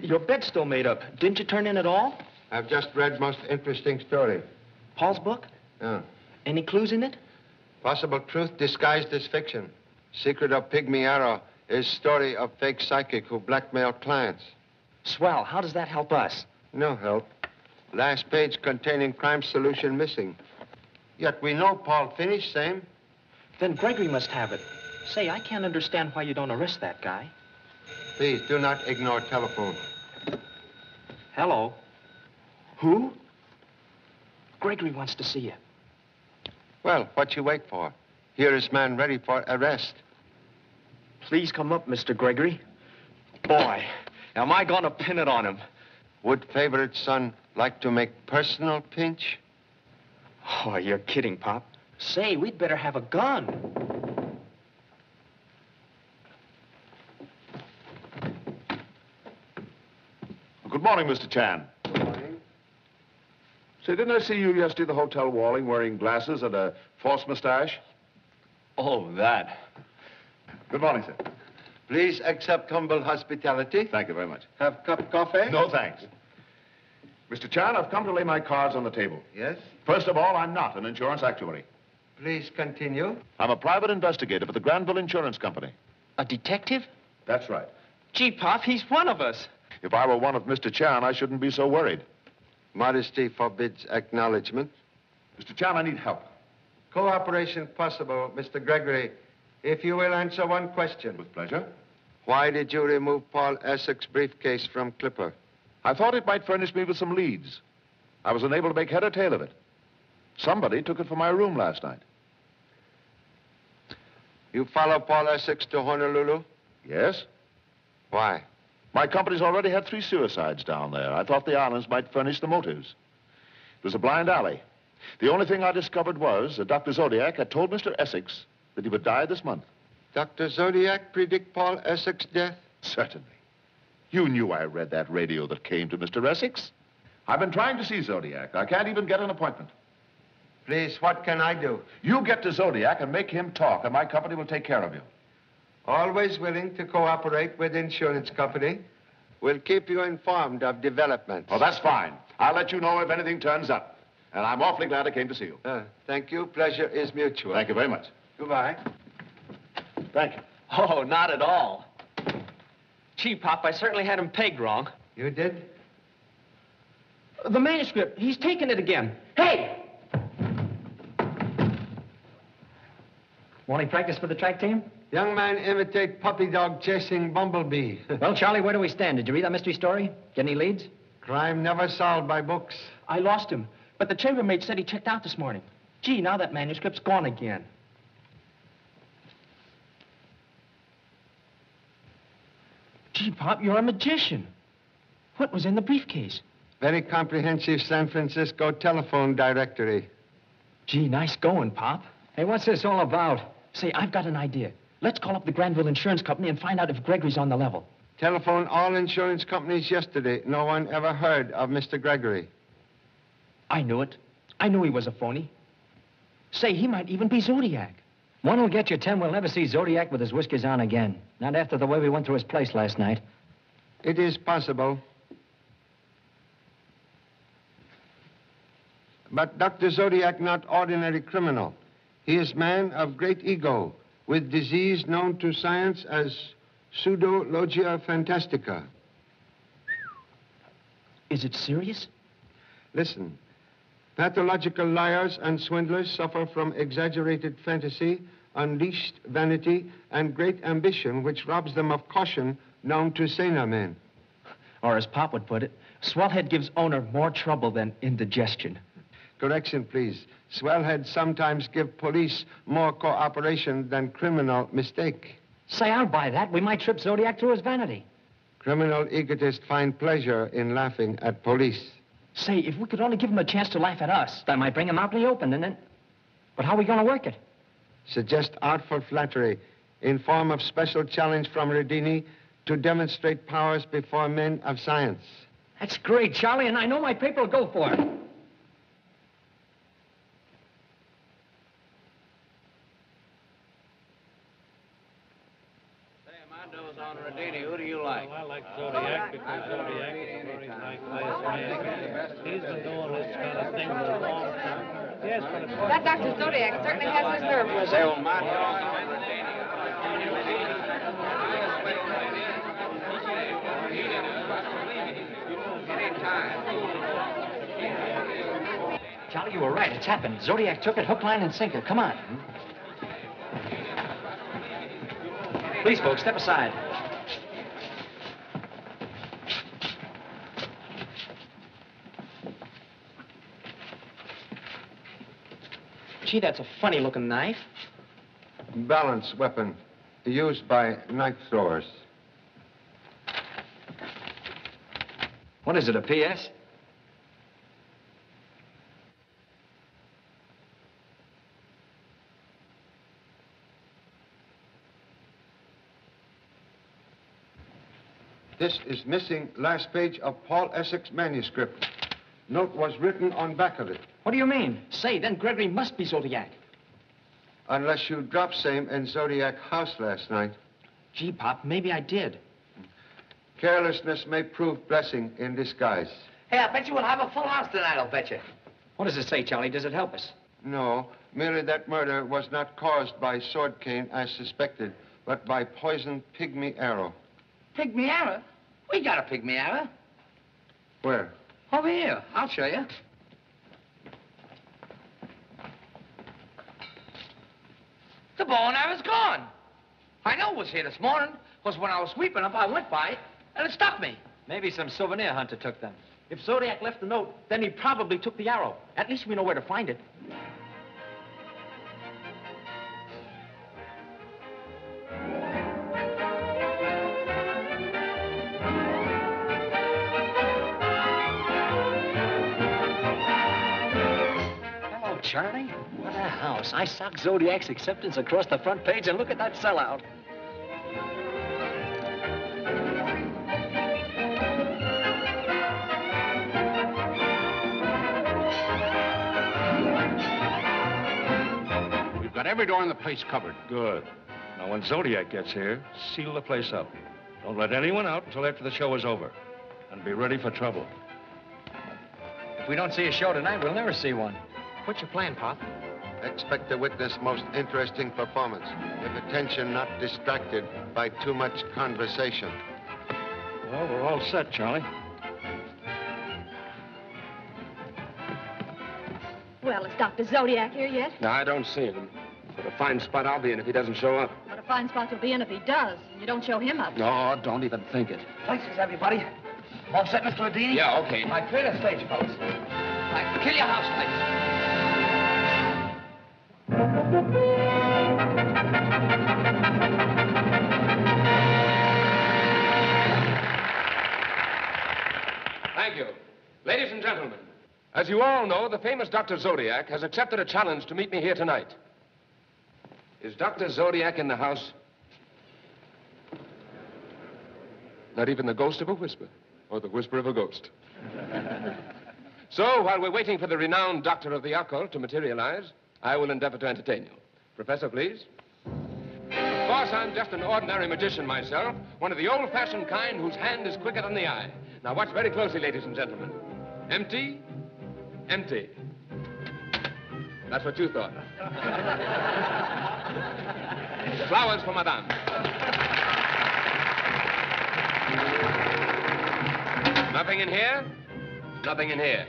Your bed's still made up. Didn't you turn in at all? I've just read most interesting story. Paul's book? Yeah. Any clues in it? Possible truth disguised as fiction. Secret of Pygmy Arrow is story of fake psychic who blackmail clients. Swell. How does that help us? No help. Last page containing crime solution missing. Yet we know Paul finished same. Then Gregory must have it. Say, I can't understand why you don't arrest that guy. Please, do not ignore telephone. Hello. Who? Gregory wants to see you. Well, what you wait for? Here is man ready for arrest. Please come up, Mr. Gregory. Boy, am I gonna pin it on him. Would favorite son like to make personal pinch? Oh, you're kidding, Pop. Say, we'd better have a gun. Good morning, Mr. Chan. Good morning. Say, didn't I see you yesterday at the Hotel Walling wearing glasses and a false mustache? Oh, that. Good morning, sir. Please accept humble hospitality. Thank you very much. Have cup of coffee? No, thanks. Mr. Chan, I've come to lay my cards on the table. Yes? First of all, I'm not an insurance actuary. Please continue. I'm a private investigator for the Granville Insurance Company. A detective? That's right. Gee, Pop, he's one of us. If I were one of Mr. Chan, I shouldn't be so worried. Modesty forbids acknowledgement. Mr. Chan, I need help. Cooperation possible, Mr. Gregory, if you will answer one question. With pleasure. Why did you remove Paul Essex's briefcase from Clipper? I thought it might furnish me with some leads. I was unable to make head or tail of it. Somebody took it from my room last night. You follow Paul Essex to Honolulu? Yes? Why? My company's already had 3 suicides down there. I thought the islands might furnish the motives. It was a blind alley. The only thing I discovered was that Dr. Zodiac had told Mr. Essex that he would die this month. Dr. Zodiac predict Paul Essex's death? Certainly. You knew I read that radio that came to Mr. Essex. I've been trying to see Zodiac. I can't even get an appointment. Please, what can I do? You get to Zodiac and make him talk, and my company will take care of you. Always willing to cooperate with insurance company. We'll keep you informed of developments. Oh, that's fine. I'll let you know if anything turns up. And I'm awfully glad I came to see you. Thank you. Pleasure is mutual. Thank you very much. Goodbye. Thank you. Oh, not at all. Gee, Pop, I certainly had him pegged wrong. You did? The manuscript. He's taken it again. Hey! Morning practice for the track team? Young man imitate puppy dog chasing bumblebee. Well, Charlie, where do we stand? Did you read that mystery story? Get any leads? Crime never solved by books. I lost him, but the chambermaid said he checked out this morning. Gee, now that manuscript's gone again. Gee, Pop, you're a magician. What was in the briefcase? Very comprehensive San Francisco telephone directory. Gee, nice going, Pop. Hey, what's this all about? Say, I've got an idea. Let's call up the Granville Insurance Company and find out if Gregory's on the level. Telephoned all insurance companies yesterday. No one ever heard of Mr. Gregory. I knew it. I knew he was a phony. Say, he might even be Zodiac. One will get you, Tim. We'll never see Zodiac with his whiskers on again. Not after the way we went through his place last night. It is possible. But Dr. Zodiac not ordinary criminal. He is man of great ego, with disease known to science as pseudologia fantastica. Is it serious? Listen. Pathological liars and swindlers suffer from exaggerated fantasy, unleashed vanity, and great ambition, which robs them of caution known to saner men. Or as Pop would put it, swellhead gives owner more trouble than indigestion. Correction, please. Swellheads sometimes give police more cooperation than criminal mistake. Say, I'll buy that. We might trip Zodiac through his vanity. Criminal egotists find pleasure in laughing at police. Say, if we could only give him a chance to laugh at us. That might bring him out in the open, and then... But how are we going to work it? Suggest artful flattery in form of special challenge from Redini to demonstrate powers before men of science. That's great, Charlie, and I know my paper will go for it. On Redini, who do you like? Well, I like Zodiac because Zodiac is a very nice man. He's been doing this kind of thing for a long time. Yes, but it's... That Dr. Zodiac certainly has his nerve with Say, him. old man. Charlie, you were right. It's happened. Zodiac took it hook, line, and sinker. Come on. Please, folks, step aside. Gee, that's a funny-looking knife. Balance weapon used by knife throwers. What is it, a P.S.? This is missing last page of Paul Essex manuscript. Note was written on back of it. What do you mean? Say, then Gregory must be Zodiac. Unless you dropped same in Zodiac house last night. Gee, Pop, maybe I did. Carelessness may prove blessing in disguise. Hey, I bet you we'll have a full house tonight, I'll bet you. What does it say, Charlie? Does it help us? No, merely that murder was not caused by sword cane as suspected, but by poisoned pygmy arrow. Pygmy arrow? We got a pygmy arrow. Where? Over here. I'll show you. The bow and arrow's gone. I know it was here this morning, because when I was sweeping up, I went by it, and it stuck me. Maybe some souvenir hunter took them. If Zodiac left the note, then he probably took the arrow. At least we know where to find it. Charlie? What a house. I socked Zodiac's acceptance across the front page, and look at that sellout. We've got every door in the place covered. Good. Now, when Zodiac gets here, seal the place up. Don't let anyone out until after the show is over. And be ready for trouble. If we don't see a show tonight, we'll never see one. What's your plan, Pop? Expect to witness most interesting performance, with attention not distracted by too much conversation. Well, we're all set, Charlie. Well, is Dr. Zodiac here yet? No, I don't see him. What a fine spot I'll be in if he doesn't show up. What a fine spot you'll be in if he does, and you don't show him up. No, don't even think it. Places, everybody. All set, Mr. Ladini? Yeah, okay. All right, clear the stage, fellas. All right, kill your house lights. Thank you. Ladies and gentlemen, as you all know, the famous Dr. Zodiac has accepted a challenge to meet me here tonight. Is Dr. Zodiac in the house? Not even the ghost of a whisper, or the whisper of a ghost. So, while we're waiting for the renowned doctor of the occult to materialize, I will endeavor to entertain you. Professor, please. Of course, I'm just an ordinary magician myself, one of the old-fashioned kind whose hand is quicker than the eye. Now, watch very closely, ladies and gentlemen. Empty, empty. That's what you thought. Flowers for Madame. Nothing in here, nothing in here.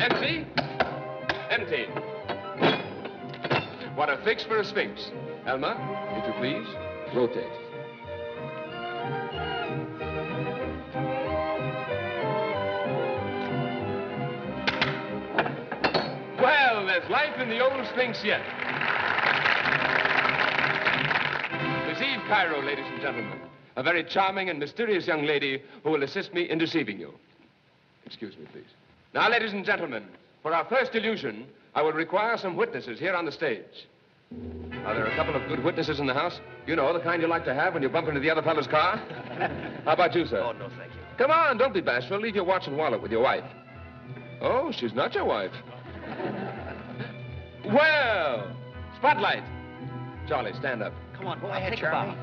Empty, empty. What a fix for a sphinx. Elma, if you please, rotate. Well, there's life in the old sphinx yet. Miss Eve Cairo, ladies and gentlemen. A very charming and mysterious young lady who will assist me in deceiving you. Excuse me, please. Now, ladies and gentlemen, for our first illusion, I will require some witnesses here on the stage. Are there a couple of good witnesses in the house? You know, the kind you like to have when you bump into the other fellow's car? How about you, sir? Oh, no, thank you. Come on, don't be bashful. Leave your watch and wallet with your wife. Oh, she's not your wife. Well, spotlight. Charlie, stand up. Come on, go ahead, Charlie.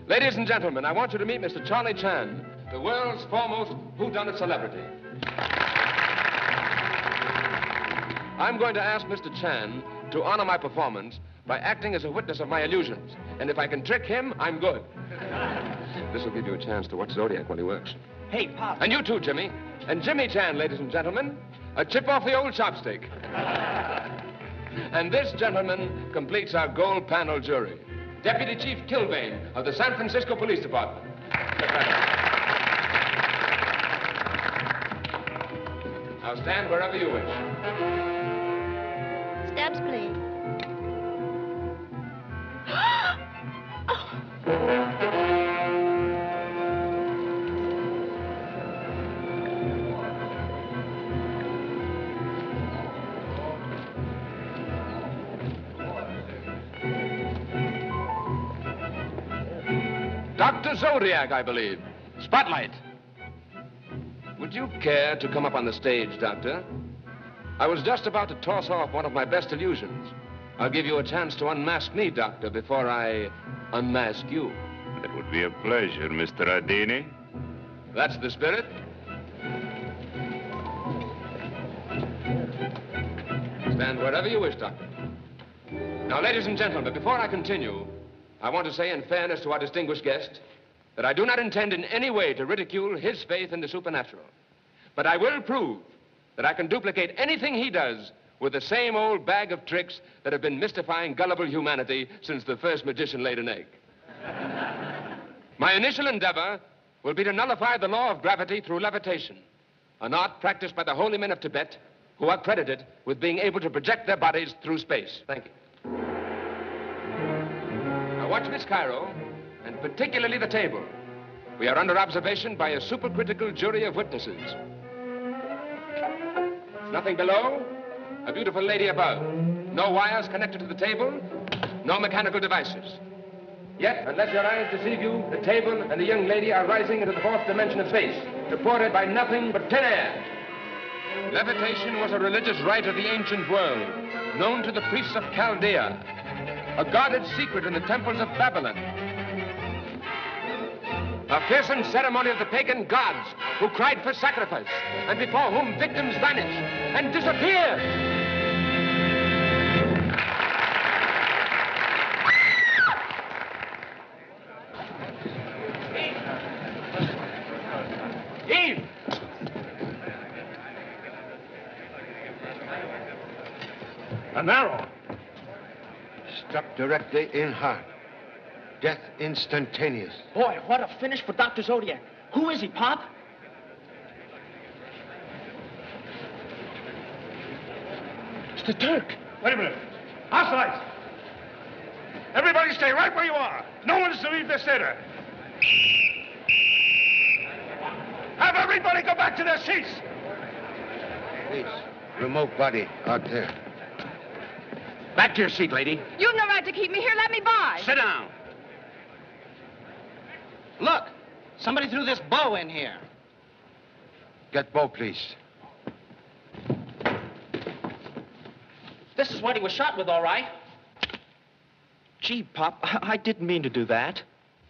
Ladies and gentlemen, I want you to meet Mr. Charlie Chan, the world's foremost whodunit celebrity. I'm going to ask Mr. Chan to honor my performance by acting as a witness of my illusions. And if I can trick him, I'm good. This will give you a chance to watch Zodiac while he works. Hey, Pop. And you too, Jimmy. And Jimmy Chan, ladies and gentlemen, a chip off the old chopstick. And this gentleman completes our gold panel jury. Deputy Chief Kilbane of the San Francisco Police Department. Now stand wherever you wish. Stabs, please. Dr. Zodiac, I believe. Spotlight. Would you care to come up on the stage, Doctor? I was just about to toss off one of my best illusions. I'll give you a chance to unmask me, Doctor, before I unmask you. It would be a pleasure, Mr. Ardini. That's the spirit. Stand wherever you wish, Doctor. Now, ladies and gentlemen, before I continue, I want to say in fairness to our distinguished guest that I do not intend in any way to ridicule his faith in the supernatural. But I will prove that I can duplicate anything he does with the same old bag of tricks that have been mystifying gullible humanity since the first magician laid an egg. My initial endeavor will be to nullify the law of gravity through levitation, an art practiced by the holy men of Tibet who are credited with being able to project their bodies through space. Thank you. Now watch Miss Cairo, and particularly the table. We are under observation by a supercritical jury of witnesses. Nothing below, a beautiful lady above. No wires connected to the table, no mechanical devices. Yet, unless your eyes deceive you, the table and the young lady are rising into the fourth dimension of space, supported by nothing but thin air. Levitation was a religious rite of the ancient world, known to the priests of Chaldea, a guarded secret in the temples of Babylon. A fearsome ceremony of the pagan gods who cried for sacrifice and before whom victims vanished and disappeared. Eve! An arrow. Struck directly in heart. Death instantaneous. Boy, what a finish for Dr. Zodiac. Who is he, Pop? It's the Turk. Wait a minute. House lights. Everybody stay right where you are. No one's to leave this theater. Have everybody go back to their seats. Please, remote body out there. Back to your seat, lady. You've no right to keep me here. Let me by. Sit down. Look, somebody threw this bow in here. Get Bo, please. This is what he was shot with, all right. Gee, Pop, I didn't mean to do that.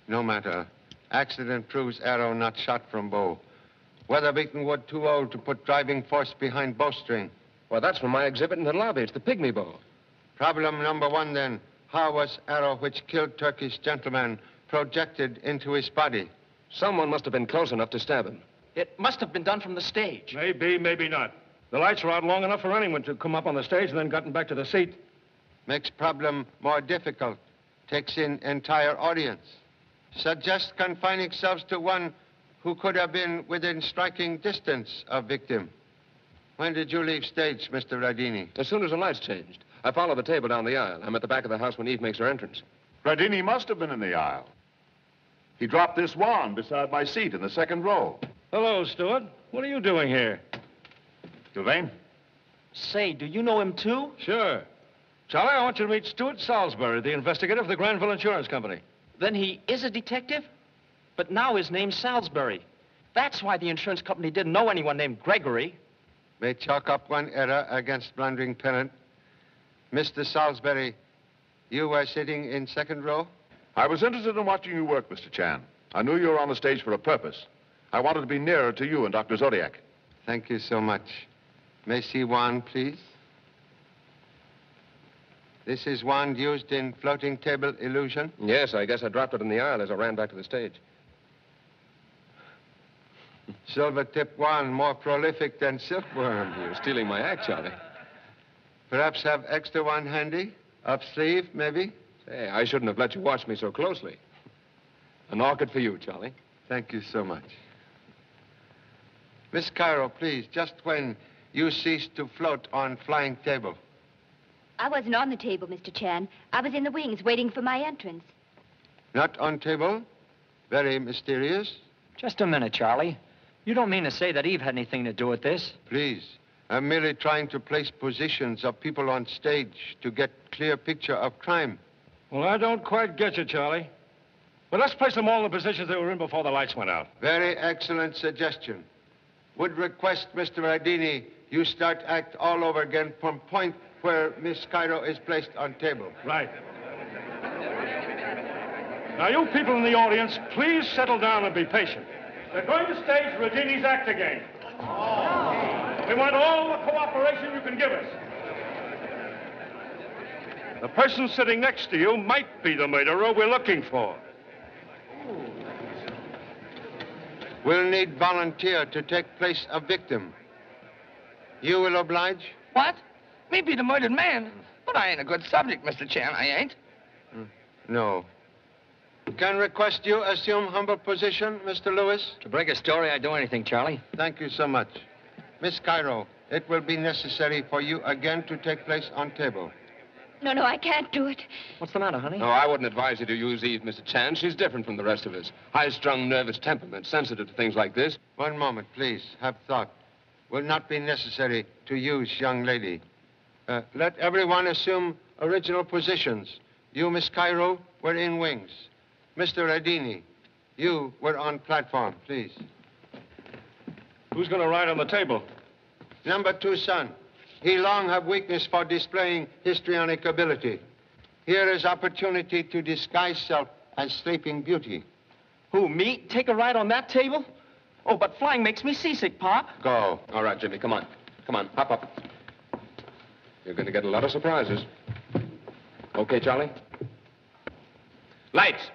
No matter. Accident proves arrow not shot from bow. Weather-beaten wood too old to put driving force behind bowstring. Well, that's from my exhibit in the lobby. It's the pygmy bow. Problem number one, then. How was arrow which killed Turkish gentleman projected into his body? Someone must have been close enough to stab him. It must have been done from the stage. Maybe, maybe not. The lights were out long enough for anyone to come up on the stage and then gotten back to the seat. Makes problem more difficult. Takes in entire audience. Suggest confining selves to one who could have been within striking distance of victim. When did you leave stage, Mr. Radini? As soon as the lights changed. I followed the table down the aisle. I'm at the back of the house when Eve makes her entrance. Radini must have been in the aisle. He dropped this wand beside my seat in the second row. Hello, Stewart. What are you doing here? Sylvain? Say, do you know him too? Sure. Charlie, I want you to meet Stuart Salisbury, the investigator for the Granville Insurance Company. Then he is a detective? But now his name's Salisbury. That's why the insurance company didn't know anyone named Gregory. May chalk up one error against blundering parent. Mr. Salisbury, you were sitting in second row? I was interested in watching you work, Mr. Chan. I knew you were on the stage for a purpose. I wanted to be nearer to you and Dr. Zodiac. Thank you so much. May see wand, please? This is wand used in floating table illusion? Yes, I guess I dropped it in the aisle as I ran back to the stage. Silver tip wand, more prolific than silkworm. You're stealing my act, Charlie. Perhaps have extra one handy? Up sleeve, maybe? Say, I shouldn't have let you watch me so closely. An orchid for you, Charlie. Thank you so much. Miss Cairo, please, just when you ceased to float on flying table. I wasn't on the table, Mr. Chan. I was in the wings waiting for my entrance. Not on table? Very mysterious. Just a minute, Charlie. You don't mean to say that Eve had anything to do with this? Please. I'm merely trying to place positions of people on stage to get clear picture of crime. Well, I don't quite get you, Charlie. But let's place them all in the positions they were in before the lights went out. Very excellent suggestion. Would request, Mr. Radini, you start act all over again from point where Miss Cairo is placed on table. Right. Now, you people in the audience, please settle down and be patient. They're going to stage Radini's act again. We want all the cooperation you can give us. The person sitting next to you might be the murderer we're looking for. We'll need volunteer to take place of victim. You will oblige? What? Me be the murdered man? But I ain't a good subject, Mr. Chan, I ain't. No. Can request you assume humble position, Mr. Lewis? To break a story, I'd do anything, Charlie. Thank you so much. Miss Cairo, it will be necessary for you again to take place on table. No, I can't do it. What's the matter, honey? No, I wouldn't advise you to use Eve, Mr. Chan. She's different from the rest of us. High-strung, nervous temperament, sensitive to things like this. One moment, please. Have thought. Will not be necessary to use young lady. Let everyone assume original positions. You, Miss Cairo, were in wings. Mr. Radini, you were on platform, please. Who's going to ride on the table? Number 2 son. He long have weakness for displaying histrionic ability. Here is opportunity to disguise self as sleeping beauty. Who, me? Take a ride on that table? Oh, but flying makes me seasick, Pop. Go. All right, Jimmy, come on. Come on, hop up. You're going to get a lot of surprises. Okay, Charlie? Lights.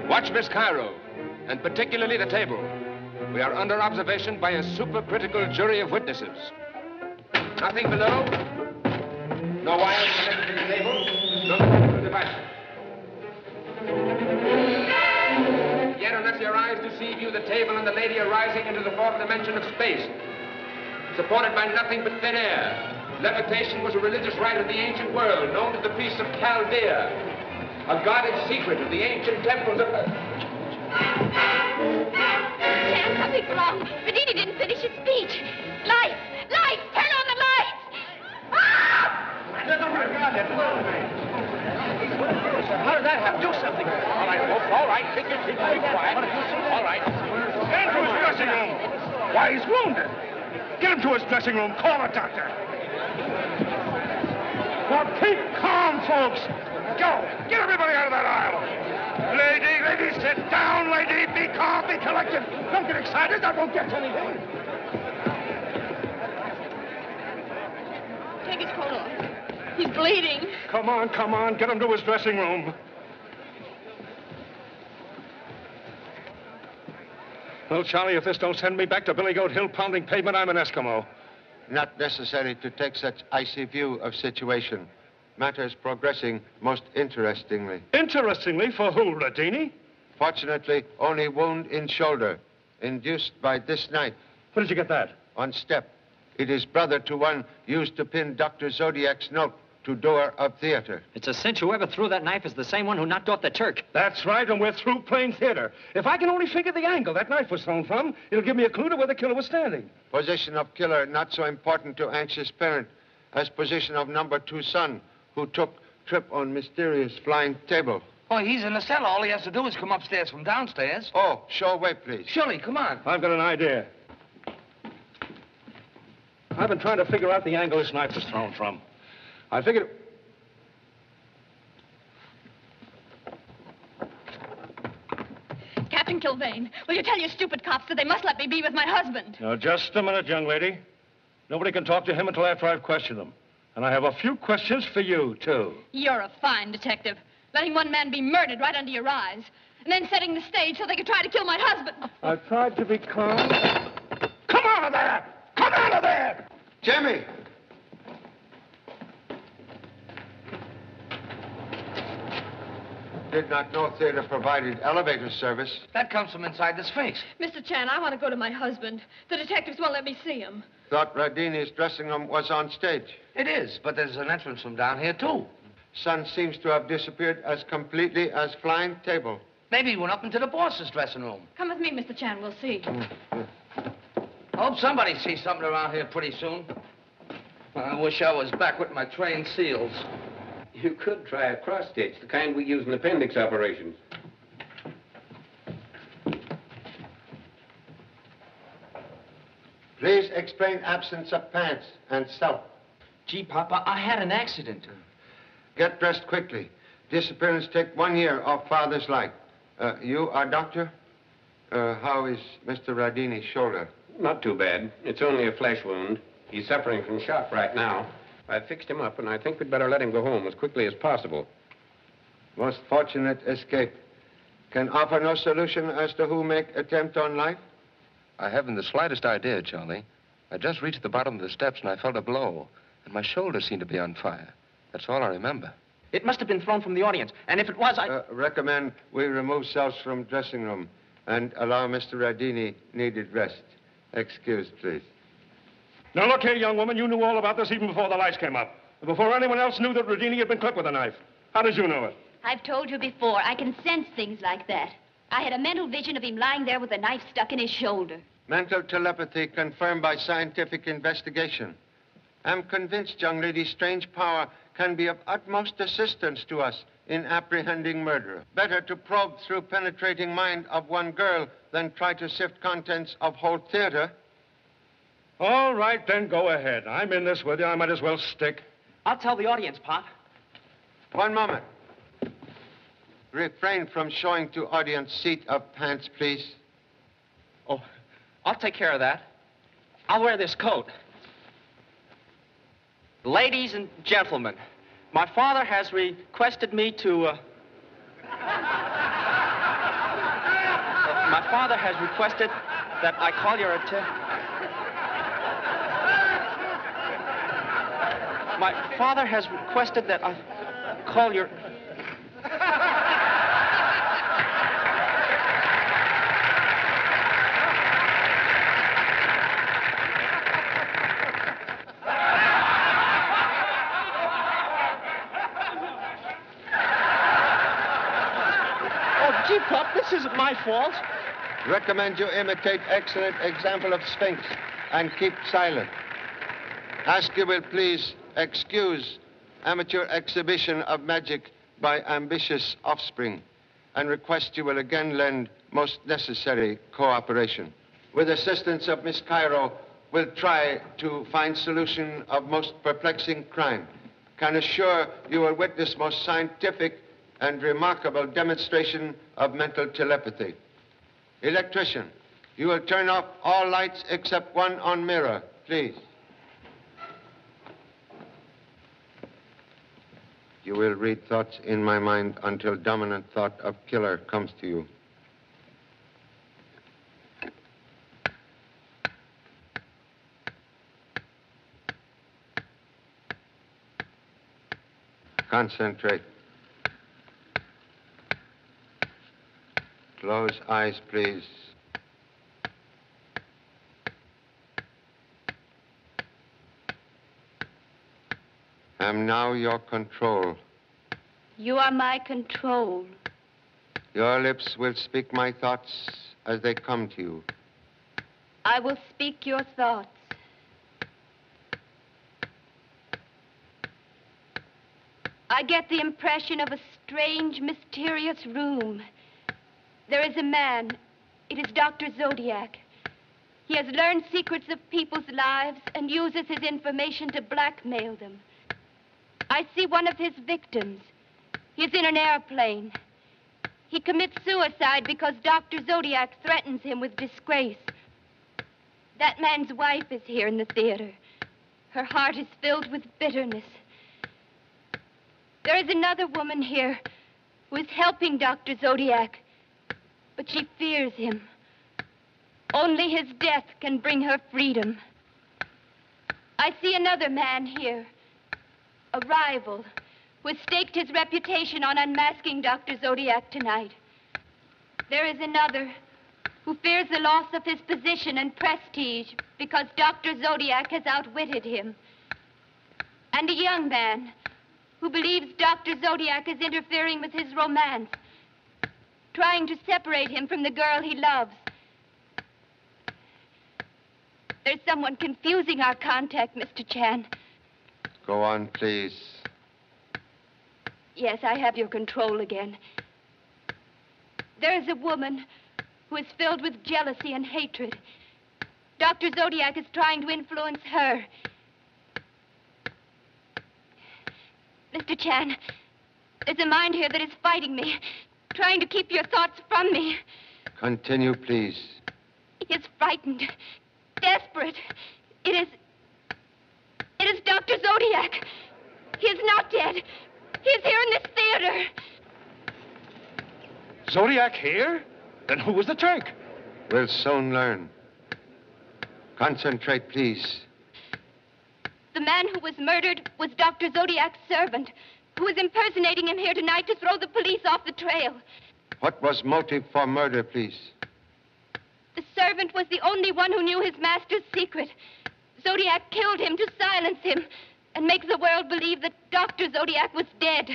Watch Miss Cairo, and particularly the table. We are under observation by a supercritical jury of witnesses. Nothing below. No wires connected to the table. No critical device. Yet, unless your eyes deceive you, the table and the lady are rising into the 4th dimension of space, supported by nothing but thin air. Levitation was a religious rite of the ancient world, known to the priests of Chaldea, a guarded secret of the ancient temples of... Chan, something's wrong. Radini didn't finish his speech. Lights! Lights! Turn on the lights! How did that happen? Do something. All right, folks, all right. Take your seats. Be quiet. All right. Get him to his dressing room. Why, he's wounded. Get him to his dressing room. Call a doctor. Now, keep calm, folks. Go. Get everybody out of that aisle. Lady, sit down, lady. Be calm, be collected. Don't get excited. That won't get you anything. Take his coat off. He's bleeding. Come on. Get him to his dressing room. Well, Charlie, if this don't send me back to Billy Goat Hill pounding pavement, I'm an Eskimo. Not necessary to take such icy view of situation. Matters progressing most interestingly. Interestingly, for who, Radini? Fortunately, only wound in shoulder, induced by this knife. Where did you get that? On step. It is brother to one used to pin Dr. Zodiac's note to door of theater. It's a cinch whoever threw that knife is the same one who knocked off the Turk. That's right, and we're through playing theater. If I can only figure the angle that knife was thrown from, it'll give me a clue to where the killer was standing. Position of killer not so important to anxious parent as position of number 2 son, who took trip on mysterious flying table. Oh, he's in the cellar. All he has to do is come upstairs from downstairs. Oh, show way, please. Shirley, come on. I've got an idea. I've been trying to figure out the angle this knife was thrown from. I figured... Captain Kilvane, will you tell your stupid cops that they must let me be with my husband? Now, just a minute, young lady. Nobody can talk to him until after I've questioned him. And I have a few questions for you, too. You're a fine detective. Letting one man be murdered right under your eyes. And then setting the stage so they could try to kill my husband. I've tried to be calm. Come out of there! Come out of there! Jimmy! Did not know theater provided elevator service. That comes from inside the Sphinx. Mr. Chan, I want to go to my husband. The detectives won't let me see him. Thought Radini's dressing room was on stage. It is, but there's an entrance from down here, too. Son seems to have disappeared as completely as flying table. Maybe he went up into the boss's dressing room. Come with me, Mr. Chan. We'll see. Hope somebody sees something around here pretty soon. I wish I was back with my trained SEALs. You could try a cross-stitch, the kind we use in appendix operations. Please explain absence of pants and self. Gee, Papa, I had an accident. Get dressed quickly. Disappearance take 1 year of father's life. You are doctor? How is Mr. Radini's shoulder? Not too bad. It's only a flesh wound. He's suffering from shock right now. I fixed him up, and I think we'd better let him go home as quickly as possible. Most fortunate escape. Can offer no solution as to who make attempt on life? I haven't the slightest idea, Charlie. I just reached the bottom of the steps and I felt a blow, and my shoulder seemed to be on fire. That's all I remember. It must have been thrown from the audience, and if it was, I... Recommend we remove selves from dressing room and allow Mr. Radini needed rest. Excuse, please. Now, look here, young woman. You knew all about this even before the lights came up. And before anyone else knew that Rodini had been clipped with a knife. How did you know it? I've told you before, I can sense things like that. I had a mental vision of him lying there with a knife stuck in his shoulder. Mental telepathy confirmed by scientific investigation. I'm convinced, young lady, strange power can be of utmost assistance to us in apprehending murderer. Better to probe through penetrating mind of one girl than try to sift contents of whole theater. All right, then go ahead. I'm in this with you. I might as well stick. I'll tell the audience, Pop. One moment. Refrain from showing to audience seat of pants, please. Oh, I'll take care of that. I'll wear this coat. Ladies and gentlemen, my father has requested me to... my father has requested that I call your attention... My father has requested that I call your... Gee, Pop, this isn't my fault. Recommend you imitate excellent example of Sphinx and keep silent. Ask you will please excuse amateur exhibition of magic by ambitious offspring and request you will again lend most necessary cooperation. With assistance of Miss Cairo, we'll try to find solution of most perplexing crime. Can assure you will witness most scientific and remarkable demonstration of mental telepathy. Electrician, you will turn off all lights except one on mirror, please. You will read thoughts in my mind until dominant thought of killer comes to you. Concentrate. Close eyes, please. I'm now your control. You are my control. Your lips will speak my thoughts as they come to you. I will speak your thoughts. I get the impression of a strange, mysterious room. There is a man. It is Dr. Zodiac. He has learned secrets of people's lives and uses his information to blackmail them. I see one of his victims. He's in an airplane. He commits suicide because Dr. Zodiac threatens him with disgrace. That man's wife is here in the theater. Her heart is filled with bitterness. There is another woman here who is helping Dr. Zodiac, but she fears him. Only his death can bring her freedom. I see another man here, a rival, who has staked his reputation on unmasking Dr. Zodiac tonight. There is another who fears the loss of his position and prestige because Dr. Zodiac has outwitted him. And a young man who believes Dr. Zodiac is interfering with his romance, trying to separate him from the girl he loves. There's someone confusing our contact, Mr. Chan. Go on, please. Yes, I have your control again. There is a woman who is filled with jealousy and hatred. Dr. Zodiac is trying to influence her. Mr. Chan, there's a mind here that is fighting me, trying to keep your thoughts from me. Continue, please. He is frightened, desperate. It is Dr. Zodiac. He is not dead. He is here in this theater. Zodiac here? Then who was the Turk? We'll soon learn. Concentrate, please. The man who was murdered was Dr. Zodiac's servant, who was impersonating him here tonight to throw the police off the trail. What was motive for murder, please? The servant was the only one who knew his master's secret. Zodiac killed him to silence him and make the world believe that Dr. Zodiac was dead.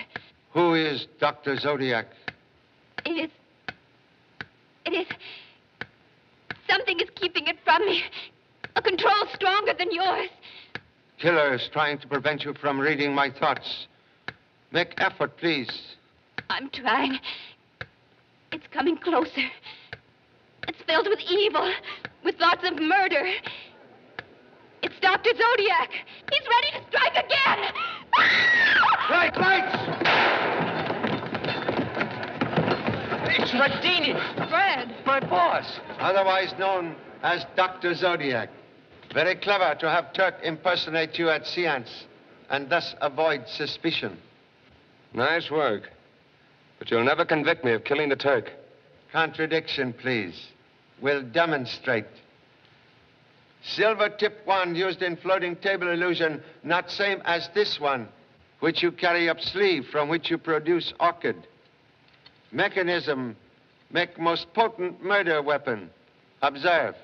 Who is Dr. Zodiac? It is... Something is keeping it from me. A control stronger than yours. Killers trying to prevent you from reading my thoughts. Make effort, please. I'm trying. It's coming closer. It's filled with evil, with thoughts of murder. It's Dr. Zodiac. He's ready to strike again. Right, lights! It's Radini. Fred. My boss. Otherwise known as Dr. Zodiac. Very clever to have Turk impersonate you at seance and thus avoid suspicion. Nice work. But you'll never convict me of killing the Turk. Contradiction, please. We'll demonstrate. Silver tip wand used in floating table illusion, not same as this one, which you carry up sleeve, from which you produce orchid. Mechanism, make most potent murder weapon. Observe.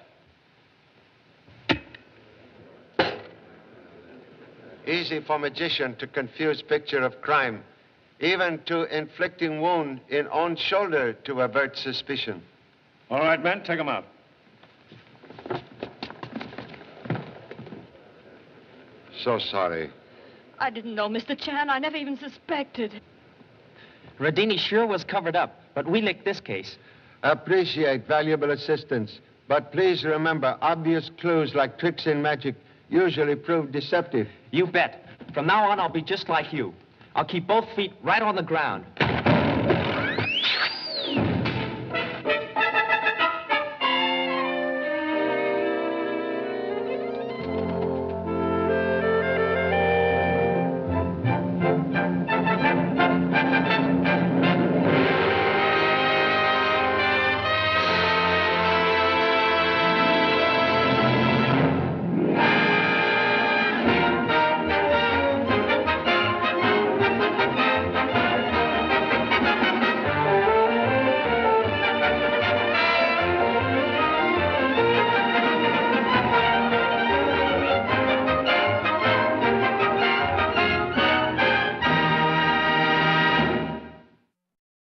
Easy for magician to confuse picture of crime, even to inflicting wound in own shoulder to avert suspicion. All right, men, take him out. So sorry. I didn't know, Mr. Chan. I never even suspected. Radini sure was covered up, but we licked this case. Appreciate valuable assistance, but please remember, obvious clues like tricks in magic usually prove deceptive. You bet. From now on, I'll be just like you. I'll keep both feet right on the ground.